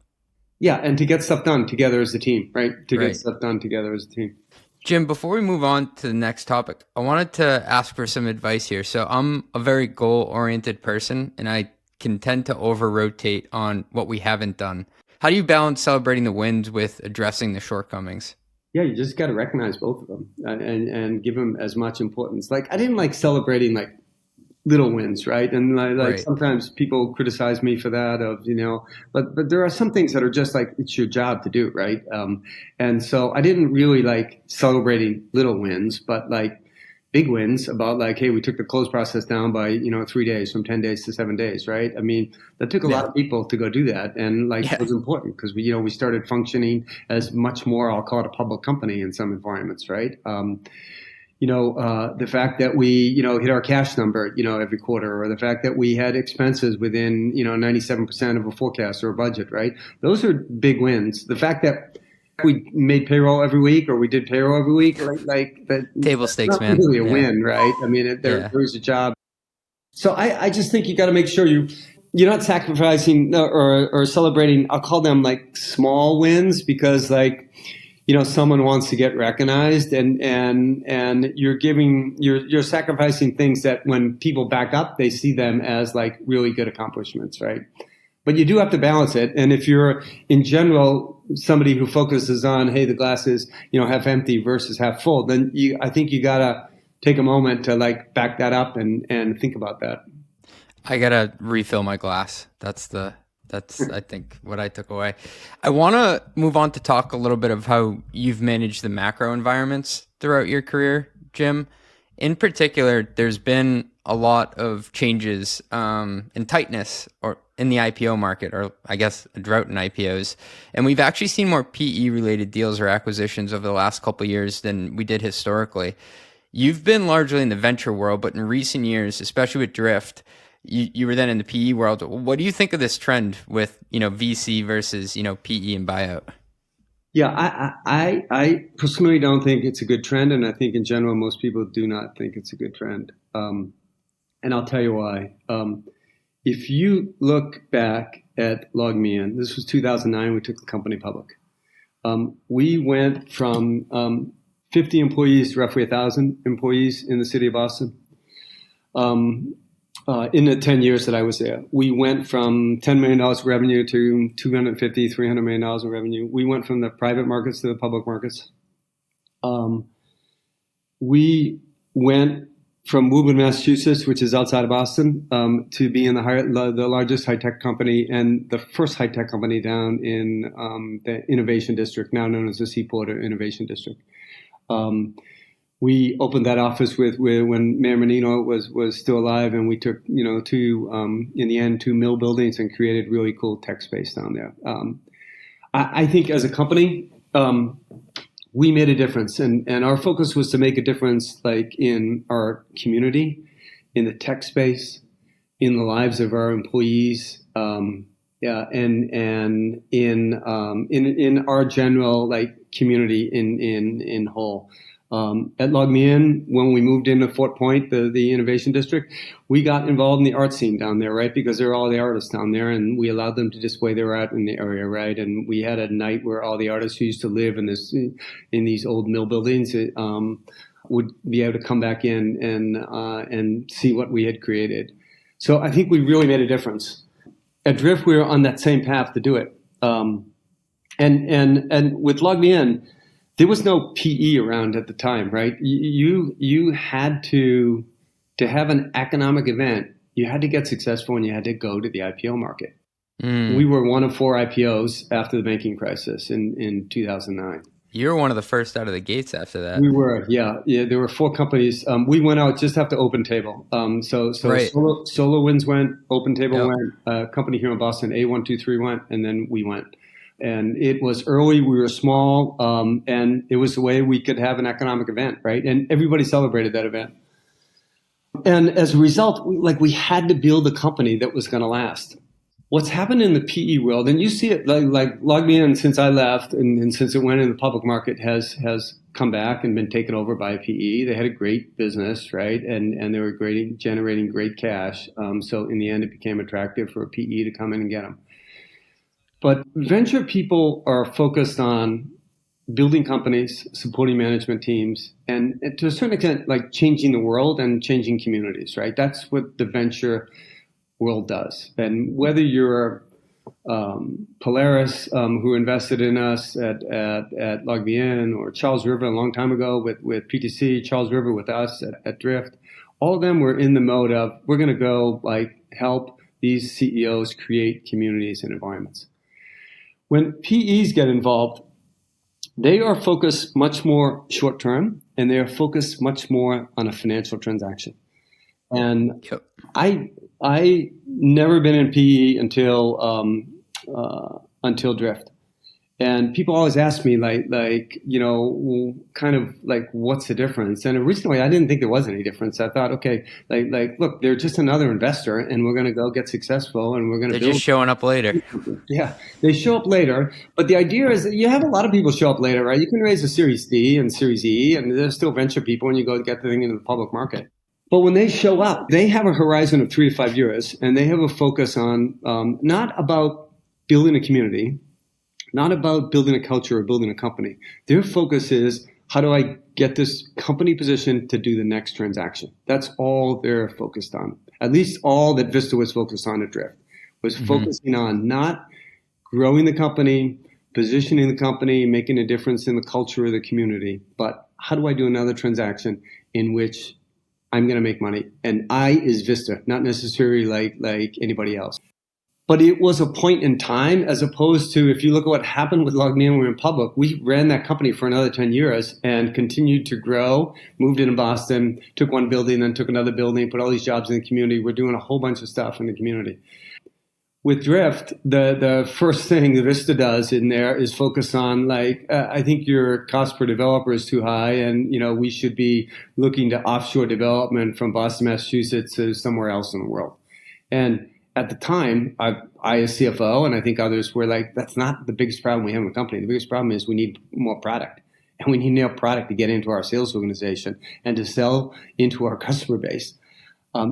Yeah, and to get stuff done together as a team, right? Get stuff done together as a team. Jim, before we move on to the next topic, I wanted to ask for some advice here. So I'm a very goal-oriented person, and I can tend to over-rotate on what we haven't done. How do you balance celebrating the wins with addressing the shortcomings? Yeah, you just got to recognize both of them and give them as much importance. I didn't like celebrating little wins, right? And like Right. sometimes people criticize me for that but there are some things that are just like, it's your job to do, right? And so I didn't really like celebrating little wins, but like big wins about like, hey, we took the close process down by, 3 days, from 10 days to 7 days, right? I mean, that took a lot Yeah. of people to go do that. And like, Yeah. it was important because we started functioning as much more, I'll call it a public company in some environments, right? The fact that we, hit our cash number, every quarter, or the fact that we had expenses within, 97% of a forecast or a budget, right? Those are big wins. The fact that we made payroll every week or we did payroll every week, like that, Table that's stakes, not man. really a Yeah. win, right? I mean, Yeah. there's a job. So I just think you got to make sure you're not sacrificing or celebrating, I'll call them like small wins, because like, someone wants to get recognized, and you're sacrificing things that when people back up, they see them as like really good accomplishments, right? But you do have to balance it. And if you're in general somebody who focuses on, hey, the glass is, half empty versus half full, then I think you gotta take a moment to like back that up and think about that. I gotta refill my glass. That's I think what I took away. I want to move on to talk a little bit of how you've managed the macro environments throughout your career, Jim. In particular, there's been a lot of changes and tightness or in the IPO market, or I guess a drought in IPOs. And we've actually seen more PE related deals or acquisitions over the last couple of years than we did historically. You've been largely in the venture world, but in recent years, especially with Drift, you were then in the PE world. What do you think of this trend with, VC versus, PE and buyout? Yeah, I personally don't think it's a good trend, and I think in general most people do not think it's a good trend. And I'll tell you why. If you look back at LogMeIn, this was 2009. We took the company public. We went from 50 employees to roughly 1,000 employees in the city of Boston. In the 10 years that I was there, we went from $10 million of revenue to $250, $300 million in revenue. We went from the private markets to the public markets. We went from Woburn, Massachusetts, which is outside of Boston, to being the largest high-tech company and the first high-tech company down in the Innovation District, now known as the Seaport Innovation District. We opened that office with when Mayor Menino was still alive, and we took two mill buildings and created really cool tech space down there. I think as a company, we made a difference, and our focus was to make a difference, like in our community, in the tech space, in the lives of our employees, and in our general like community in whole. At LogMeIn, when we moved into Fort Point, the Innovation District, we got involved in the art scene down there, right? Because there are all the artists down there, and we allowed them to display their art in the area, right? And we had a night where all the artists who used to live in these old mill buildings would be able to come back in and see what we had created. So I think we really made a difference. At Drift, we were on that same path to do it. And with LogMeIn, there was no PE around at the time, right? You had to have an economic event. You had to get successful, and you had to go to the IPO market. We were one of 4 IPOs after the banking crisis in 2009. You were one of the first out of the gates after that. We were, yeah. There were 4 companies. We went out just after OpenTable. So Right. SolarWinds went, OpenTable Yep. went, a company here in Boston, A123 went, and then we went. And it was early, we were small, and it was the way we could have an economic event, right? And everybody celebrated that event. And as a result, we had to build a company that was going to last. What's happened in the PE world, and you see it like LogMeIn, since I left and since it went in the public market, has come back and been taken over by PE. They had a great business, right? And they were generating great cash. So in the end, it became attractive for a PE to come in and get them. But venture people are focused on building companies, supporting management teams, and to a certain extent, like changing the world and changing communities, right? That's what the venture world does. And whether you're Polaris, who invested in us at LogMeIn, or Charles River a long time ago with PTC, Charles River with us at Drift, all of them were in the mode of, we're going to go like help these CEOs create communities and environments. When PEs get involved, they are focused much more short term, and they are focused much more on a financial transaction. And Yep. I never been in PE until Drift. And people always ask me, kind of like, what's the difference? And originally, I didn't think there was any difference. I thought, okay, look, they're just another investor, and we're going to go get successful, and we're going to build. They're just showing up later. Yeah, they show up later. But the idea is that you have a lot of people show up later, right? You can raise a Series D and Series E, and there's still venture people, and you go get the thing into the public market. But when they show up, they have a horizon of 3 to 5 years, and they have a focus on not about building a community, not about building a culture or building a company. Their focus is, how do I get this company positioned to do the next transaction? That's all they're focused on. At least all that Vista was focused on at Drift was focusing on not growing the company, positioning the company, making a difference in the culture of the community, but how do I do another transaction in which I'm going to make money? And I is Vista, not necessarily like anybody else. But it was a point in time, as opposed to, if you look at what happened with LogMeIn when we were in public, we ran that company for another 10 years and continued to grow, moved into Boston, took one building, then took another building, put all these jobs in the community. We're doing a whole bunch of stuff in the community. With Drift, the first thing that Vista does in there is focus on, I think your cost per developer is too high, and we should be looking to offshore development from Boston, Massachusetts to somewhere else in the world. And at the time, I as CFO, and I think others were like, that's not the biggest problem we have in the company. The biggest problem is we need more product. And we need more product to get into our sales organization and to sell into our customer base.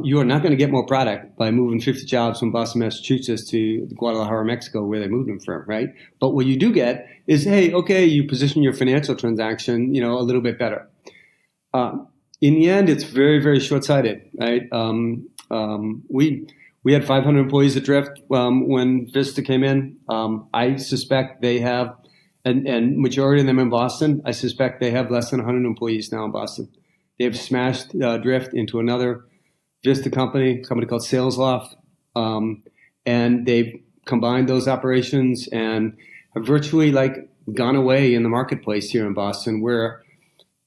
You are not going to get more product by moving 50 jobs from Boston, Massachusetts to Guadalajara, Mexico, where they moved them from, right? But what you do get is, hey, okay, you position your financial transaction, a little bit better. In the end, it's very, very short-sighted, right? We had 500 employees at Drift when Vista came in. I suspect they have, and majority of them in Boston, I suspect they have less than 100 employees now in Boston. They've smashed Drift into another Vista company called SalesLoft, and they've combined those operations and have virtually gone away in the marketplace here in Boston, where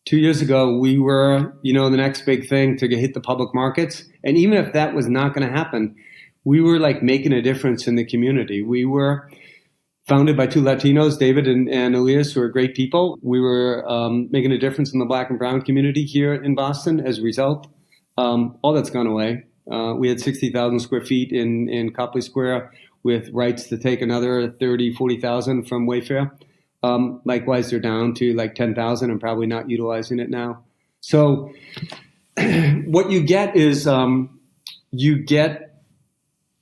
2 years ago we were, the next big thing to hit the public markets. And even if that was not going to happen, we were making a difference in the community. We were founded by two Latinos, David and Elias, who are great people. We were making a difference in the Black and brown community here in Boston as a result. All that's gone away. We had 60,000 square feet in Copley Square with rights to take another 30, 40,000 from Wayfair. Likewise, they're down to 10,000 and probably not utilizing it now. So what you get is you get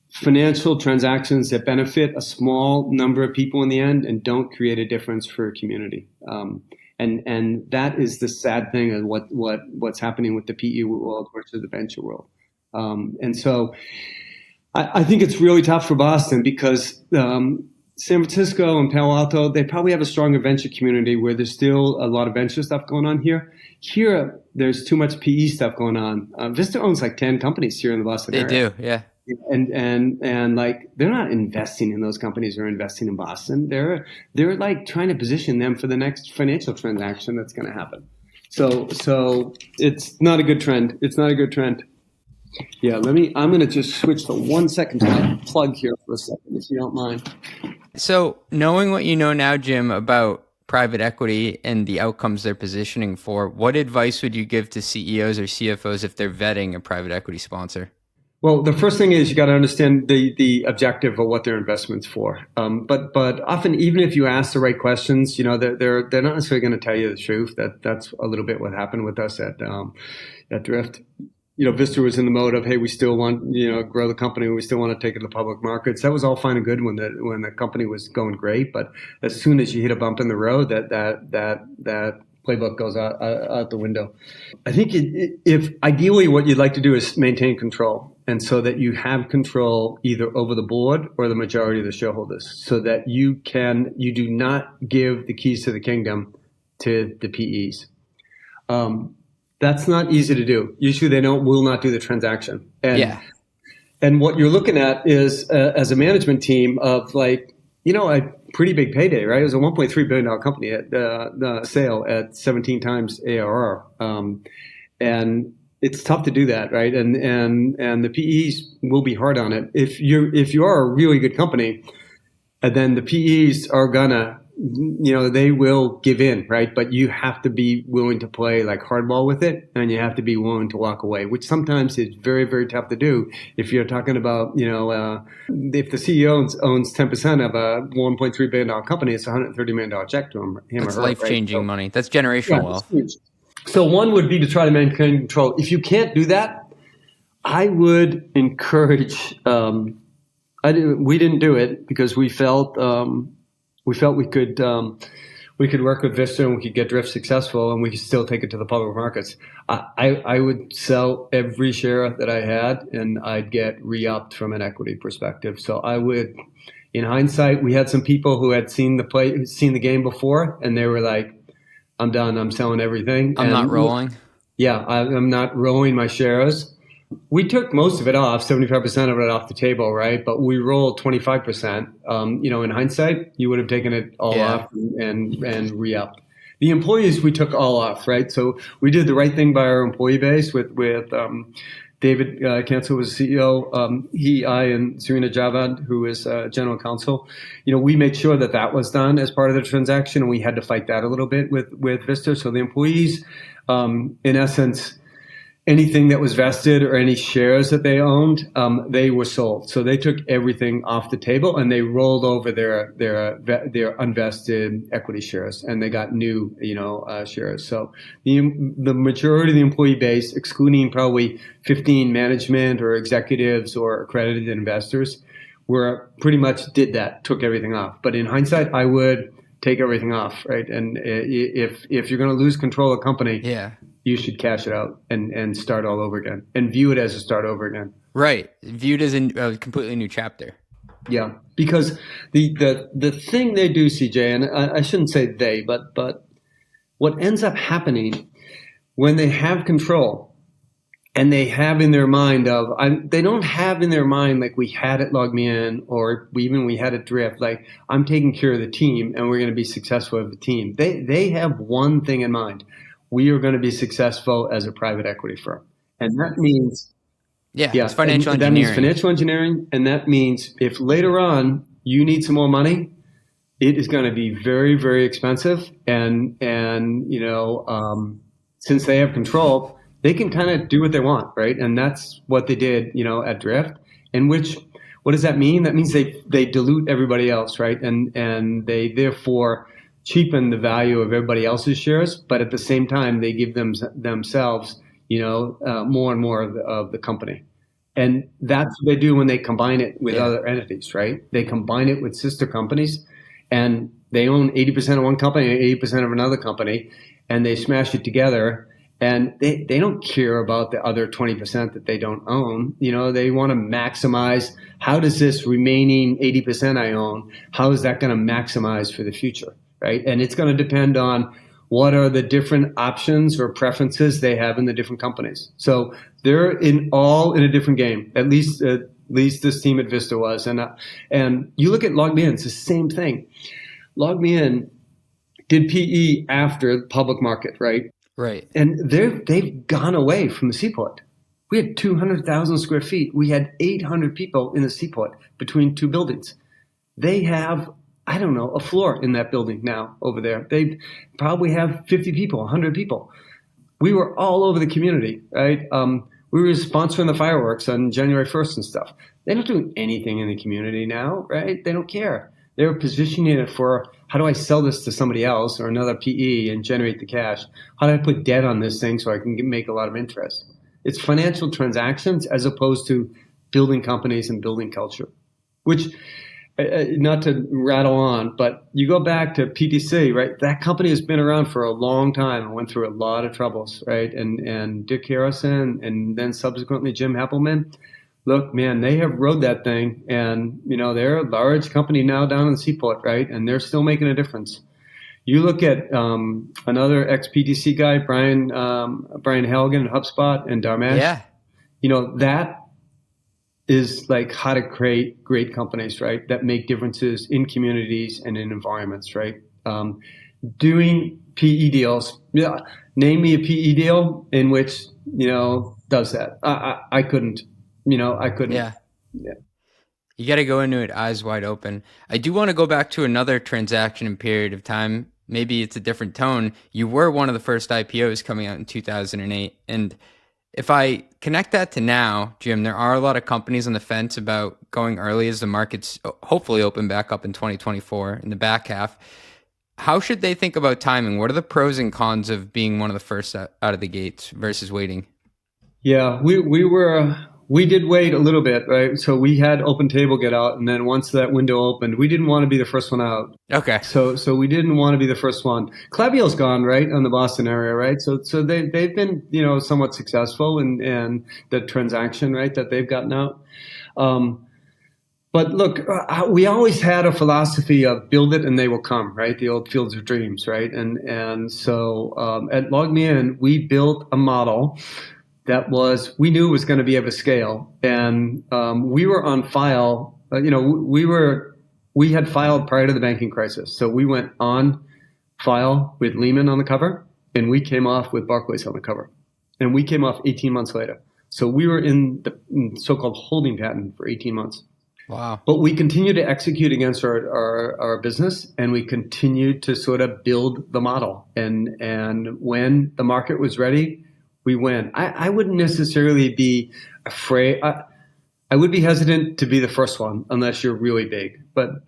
financial transactions that benefit a small number of people in the end and don't create a difference for a community. And that is the sad thing of what's happening with the PE world versus the venture world. And so I think it's really tough for Boston because San Francisco and Palo Alto, they probably have a stronger venture community where there's still a lot of venture stuff going on here. Here, there's too much PE stuff going on. Vista owns 10 companies here in the Boston area. They do, yeah. And they're not investing in those companies or investing in Boston. They're trying to position them for the next financial transaction that's going to happen. So it's not a good trend. It's not a good trend. Yeah, I'm going to just switch for 1 second to my plug here for a second, if you don't mind. So knowing what you know now, Jim, about private equity and the outcomes they're positioning for, what advice would you give to CEOs or CFOs if they're vetting a private equity sponsor? Well, the first thing is you got to understand the objective of what their investment's for. But often, even if you ask the right questions, they're not necessarily going to tell you the truth. That's a little bit what happened with us at Drift. Vista was in the mode of, hey, we still want grow the company. We still want to take it to the public markets. That was all fine and good when the company was going great. But as soon as you hit a bump in the road, that playbook goes out the window. I think if ideally what you'd like to do is maintain control. And so that you have control either over the board or the majority of the shareholders, so that you do not give the keys to the kingdom to the PEs. That's not easy to do. Usually they will not do the transaction. And what you're looking at is, as a management team, of like, a pretty big payday, right? It was a $1.3 billion company at the sale at 17 times ARR. And it's tough to do that, right? And the PEs will be hard on it. If you are a really good company, and then the PEs are gonna, they will give in, right? But you have to be willing to play like hardball with it, and you have to be willing to walk away, which sometimes is very, very tough to do. If you're talking about, if the CEO owns 10% of a $1.3 billion company, it's a $130 million check to him That's or her. life-changing right? money. That's generational wealth. So one would be to try to maintain control. If you can't do that, I would encourage. We didn't do it because we felt we could work with Vista and we could get Drift successful and we could still take it to the public markets. I would sell every share that I had and I'd get re-upped from an equity perspective. So I would, in hindsight, we had some people who had seen the game before and they were like, I'm done. I'm selling everything. I'm not rolling. Yeah, I'm not rolling my shares. We took most of it off, 75% of it off the table, right? But we rolled 25%. In hindsight, you would have taken it all off and re-upped. The employees we took all off, right? So we did the right thing by our employee base with David Cancel was CEO. I, and Serena Javad, who is general counsel. We made sure that was done as part of the transaction, and we had to fight that a little bit with Vista. So the employees, in essence, anything that was vested or any shares that they owned, they were sold. So they took everything off the table and they rolled over their unvested equity shares and they got new, shares. So the majority of the employee base, excluding probably 15 management or executives or accredited investors, were pretty much did that, took everything off. But in hindsight, I would take everything off, right? And if you're going to lose control of a company, you should cash it out and start all over again and view it as a start over again. Right. Viewed as a completely new chapter. Yeah. Because the thing they do, CJ, and I shouldn't say they, but what ends up happening when they have control and they have in their mind they don't have in their mind like we had at LogMeIn or we had at Drift, like I'm taking care of the team and we're going to be successful as a team. They have one thing in mind. We are going to be successful as a private equity firm. And that means it's financial engineering. That means financial engineering, and that means if later on you need some more money, it is going to be very, very expensive. And since they have control, they can kind of do what they want, right? And that's what they did, at Drift. What does that mean? That means they dilute everybody else, right? And they therefore cheapen the value of everybody else's shares, but at the same time, they give themselves, more and more of the company. And that's what they do when they combine it with other entities, right? They combine it with sister companies and they own 80% of one company and 80% of another company, and they smash it together. And they don't care about the other 20% that they don't own. They want to maximize, how does this remaining 80% I own, how is that going to maximize for the future, right? And it's going to depend on what are the different options or preferences they have in the different companies. So they're all in a different game, at least this team at Vista was. And you look at LogMeIn, it's the same thing. LogMeIn did PE after the public market, right? Right. And they've gone away from the seaport. We had 200,000 square feet. We had 800 people in the seaport between two buildings. They have, I don't know, a floor in that building now over there. They probably have 50 people, 100 people. We were all over the community, right? We were sponsoring the fireworks on January 1st and stuff. They don't do anything in the community now, right? They don't care. They were positioning it for, how do I sell this to somebody else or another PE and generate the cash? How do I put debt on this thing so I can make a lot of interest? It's financial transactions as opposed to building companies and building culture, which, not to rattle on, but you go back to PTC, right? That company has been around for a long time and went through a lot of troubles, right? And Dick Harrison and then subsequently Jim Heppelman. Look, man, they have rode that thing, and they're a large company now down in the seaport, right? And they're still making a difference. You look at another ex-PTC guy, Brian Halligan at HubSpot and Dharmesh. Yeah. That is like how to create great companies, right? That make differences in communities and in environments, right? Doing PE deals. Yeah, name me a PE deal in which does that. I couldn't. I couldn't. Yeah. You got to go into it eyes wide open. I do want to go back to another transaction and period of time. Maybe it's a different tone. You were one of the first IPOs coming out in 2008. And if I connect that to now, Jim, there are a lot of companies on the fence about going early as the markets hopefully open back up in 2024 in the back half. How should they think about timing? What are the pros and cons of being one of the first out of the gates versus waiting? Yeah, we did wait a little bit, right? So we had Open Table get out, and then once that window opened, we didn't want to be the first one out. Okay. So we didn't want to be the first one. Klaviyo's gone, right, on the Boston area, right? So they've been somewhat successful in the transaction, right, that they've gotten out. But look, we always had a philosophy of build it and they will come, right? The old Fields of Dreams, right? And so at LogMeIn, we built a model that we knew it was going to be able to scale. And we were on file, we had filed prior to the banking crisis. So we went on file with Lehman on the cover, and we came off with Barclays on the cover. And we came off 18 months later. So we were in the so-called holding patent for 18 months. Wow. But we continued to execute against our business, and we continued to sort of build the model. And when the market was ready, we went. I wouldn't necessarily be afraid. I would be hesitant to be the first one unless you're really big. But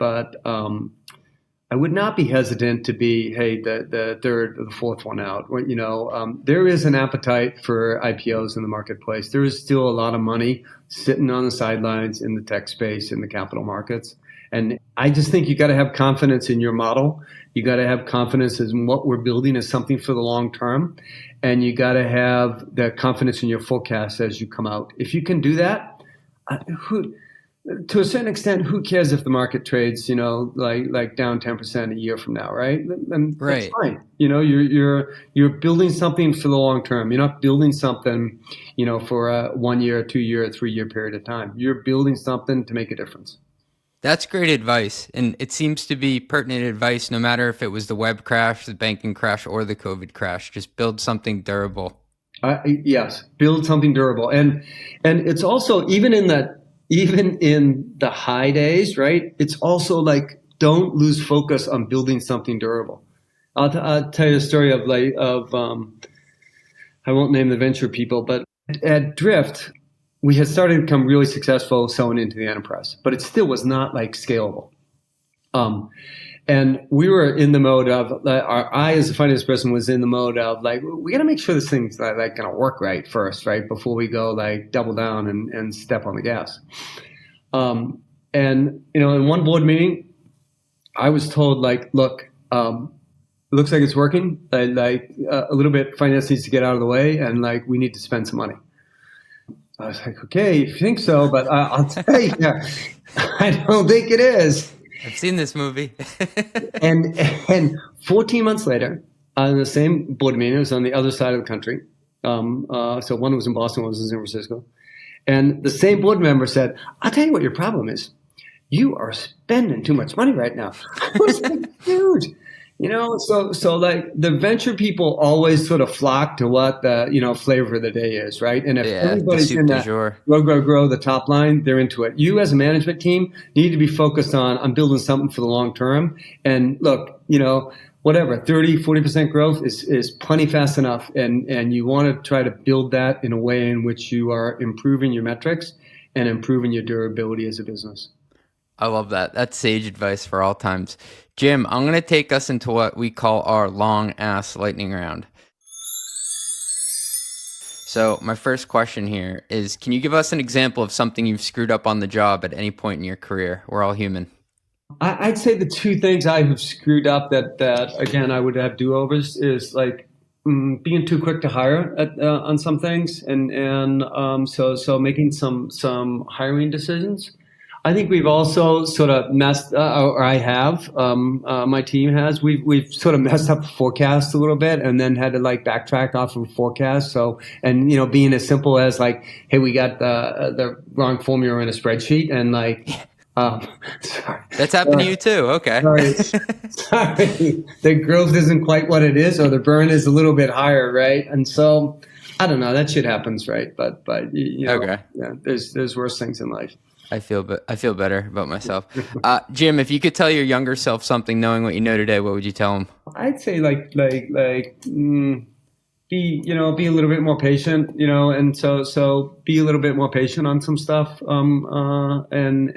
I would not be hesitant to be, hey, the third or the fourth one out. There is an appetite for IPOs in the marketplace. There is still a lot of money sitting on the sidelines in the tech space, in the capital markets. And I just think you got to have confidence in your model. You got to have confidence in what we're building as something for the long term. And you got to have the confidence in your forecast as you come out. If you can do that, to a certain extent, who cares if the market trades, like down 10% a year from now, right? And right. That's fine. You're building something for the long term. You're not building something, for a 1 year, 2 year, 3 year period of time. You're building something to make a difference. That's great advice. And it seems to be pertinent advice no matter if it was the web crash, the banking crash, or the COVID crash. Just build something durable. Yes, build something durable. And it's also, even in the high days, right? It's also like, don't lose focus on building something durable. I'll tell you a story of I won't name the venture people, but at Drift, we had started to become really successful selling into the enterprise, but it still was not like scalable. And we were in the mode of, I as a finance person was in the mode of like, we got to make sure this thing's like going to work right first, right? Before we go like double down and step on the gas. And, in one board meeting, I was told like, look, it looks like it's working. Like a little bit finance needs to get out of the way, and like, we need to spend some money. I was like, okay, if you think so, but I'll tell you, I don't think it is. I've seen this movie. and 14 months later, on the same board meeting, it was on the other side of the country. So one was in Boston, one was in San Francisco. And the same board member said, I'll tell you what your problem is. You are spending too much money right now. I was like, dude. So like the venture people always sort of flock to what the, flavor of the day is, right? And if everybody's in that grow the top line, they're into it. You as a management team need to be focused on building something for the long term. And look, whatever, 30, 40% growth is plenty fast enough. And you want to try to build that in a way in which you are improving your metrics and improving your durability as a business. I love that. That's sage advice for all times. Jim, I'm going to take us into what we call our long ass lightning round. So my first question here is, can you give us an example of something you've screwed up on the job at any point in your career? We're all human. I'd say the two things I have screwed up that again, I would have do-overs is like being too quick to hire on some things. And so making some hiring decisions. I think we've also sort of messed, or I have, my team has. We've sort of messed up the forecast a little bit, and then had to like backtrack off of forecast. So, and being as simple as like, hey, we got the wrong formula in a spreadsheet, and like, sorry, That's happened to you too. Okay. Sorry, the growth isn't quite what it is, or the burn is a little bit higher, right? And so, I don't know. That shit happens, right? But Okay. yeah, there's worse things in life. I feel better about myself. Jim, if you could tell your younger self something, knowing what you know today, what would you tell him? I'd say be a little bit more patient, and so be a little bit more patient on some stuff, and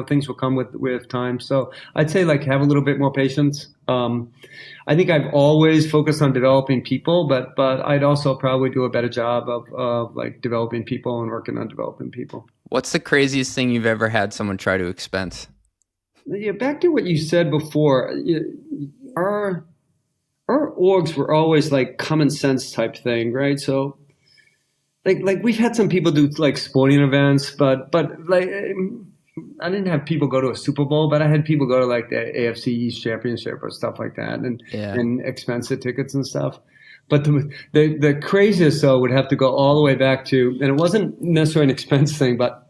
things will come with time. So I'd say like have a little bit more patience. I think I've always focused on developing people, but I'd also probably do a better job of like developing people and working on developing people. What's the craziest thing you've ever had someone try to expense? Yeah, back to what you said before. Our orgs were always like common sense type thing, right? So like we've had some people do like sporting events, but like I didn't have people go to a Super Bowl, but I had people go to like the AFC East Championship or stuff like that, and expense the tickets and stuff. But the craziest though would have to go all the way back to, and it wasn't necessarily an expense thing, but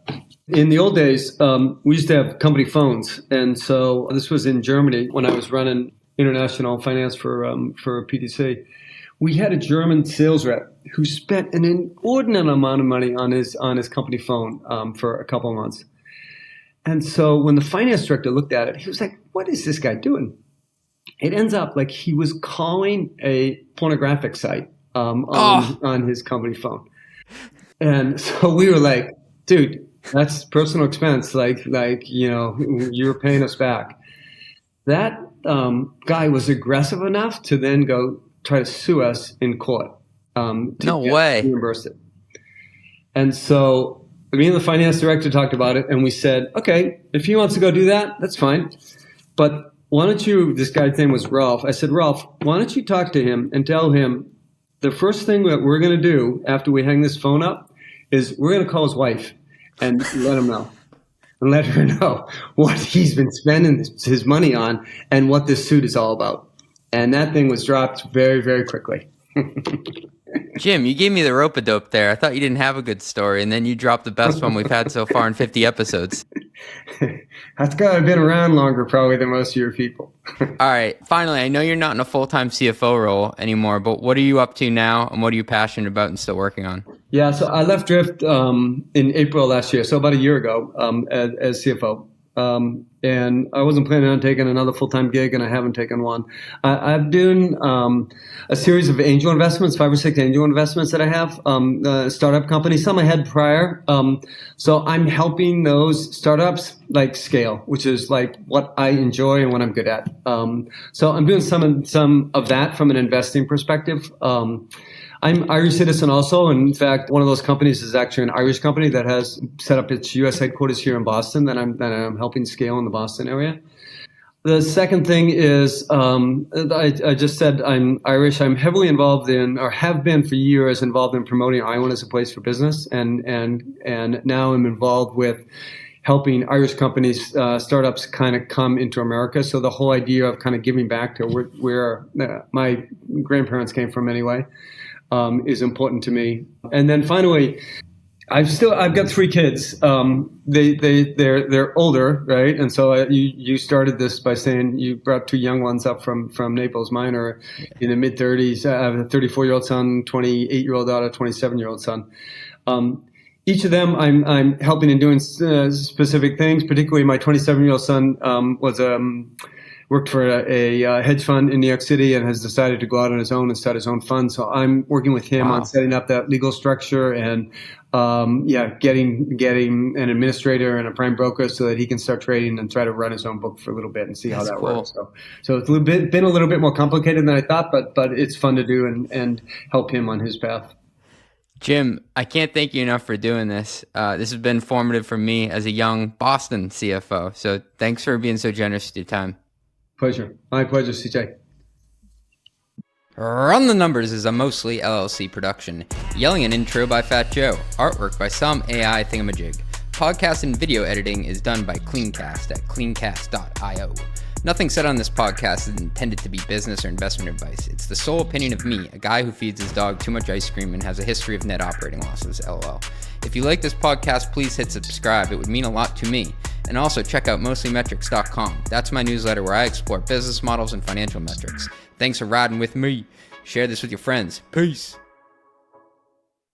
in the old days, we used to have company phones, and so this was in Germany when I was running international finance for PTC. We had a German sales rep who spent an inordinate amount of money on his company phone for a couple of months. And so when the finance director looked at it, he was like, "What is this guy doing?" It ends up like he was calling a pornographic site on his company phone. And so we were like, "Dude, that's personal expense. Like you're paying us back." That guy was aggressive enough to then go try to sue us in court. No way. Reimburse it. And so me and the finance director talked about it, and we said, okay, if he wants to go do that, that's fine. But why don't you, this guy's name was Ralph. I said, Ralph, why don't you talk to him and tell him the first thing that we're going to do after we hang this phone up is we're going to call his wife and let him know. And let her know what he's been spending his money on and what this suit is all about. And that thing was dropped very, very quickly. Jim, you gave me the rope-a-dope there. I thought you didn't have a good story, and then you dropped the best one we've had so far in 50 episodes. That's got to have been around longer probably than most of your people. All right. Finally, I know you're not in a full-time CFO role anymore, but what are you up to now, and what are you passionate about and still working on? Yeah, so I left Drift in April last year, so about a year ago as CFO. And I wasn't planning on taking another full-time gig, and I haven't taken one. I've done a series of angel investments, 5 or 6 angel investments that I have, startup companies. Some I had prior. So I'm helping those startups like scale, which is like what I enjoy and what I'm good at. So I'm doing some of that from an investing perspective. I'm Irish citizen also. In fact, one of those companies is actually an Irish company that has set up its U.S. headquarters here in Boston that I'm helping scale in the Boston area. The second thing is I just said I'm Irish. I'm heavily involved in, or have been for years, involved in promoting Ireland as a place for business, and now I'm involved with helping Irish companies, startups kind of come into America. So the whole idea of kind of giving back to where my grandparents came from anyway. Is important to me. And then finally, I've got 3 kids. They're older, right? And so you started this by saying you brought 2 young ones up from Naples. Mine are in the mid 30s. I have a 34-year-old son, 28-year-old daughter, 27-year-old son. Each of them, I'm helping in doing specific things. Particularly, my 27-year-old son worked for a hedge fund in New York City and has decided to go out on his own and start his own fund. So I'm working with him on setting up that legal structure and getting an administrator and a prime broker so that he can start trading and try to run his own book for a little bit and see how that works. So it's been a little bit more complicated than I thought, but it's fun to do and help him on his path. Jim, I can't thank you enough for doing this. This has been formative for me as a young Boston CFO. So thanks for being so generous with your time. Pleasure. My pleasure, CJ. Run the Numbers is a mostly LLC production. Yelling an intro by Fat Joe. Artwork by some AI thingamajig. Podcast and video editing is done by Cleancast at cleancast.io. Nothing said on this podcast is intended to be business or investment advice. It's the sole opinion of me, a guy who feeds his dog too much ice cream and has a history of net operating losses, LOL. If you like this podcast, please hit subscribe. It would mean a lot to me. And also check out mostlymetrics.com. That's my newsletter where I explore business models and financial metrics. Thanks for riding with me. Share this with your friends. Peace.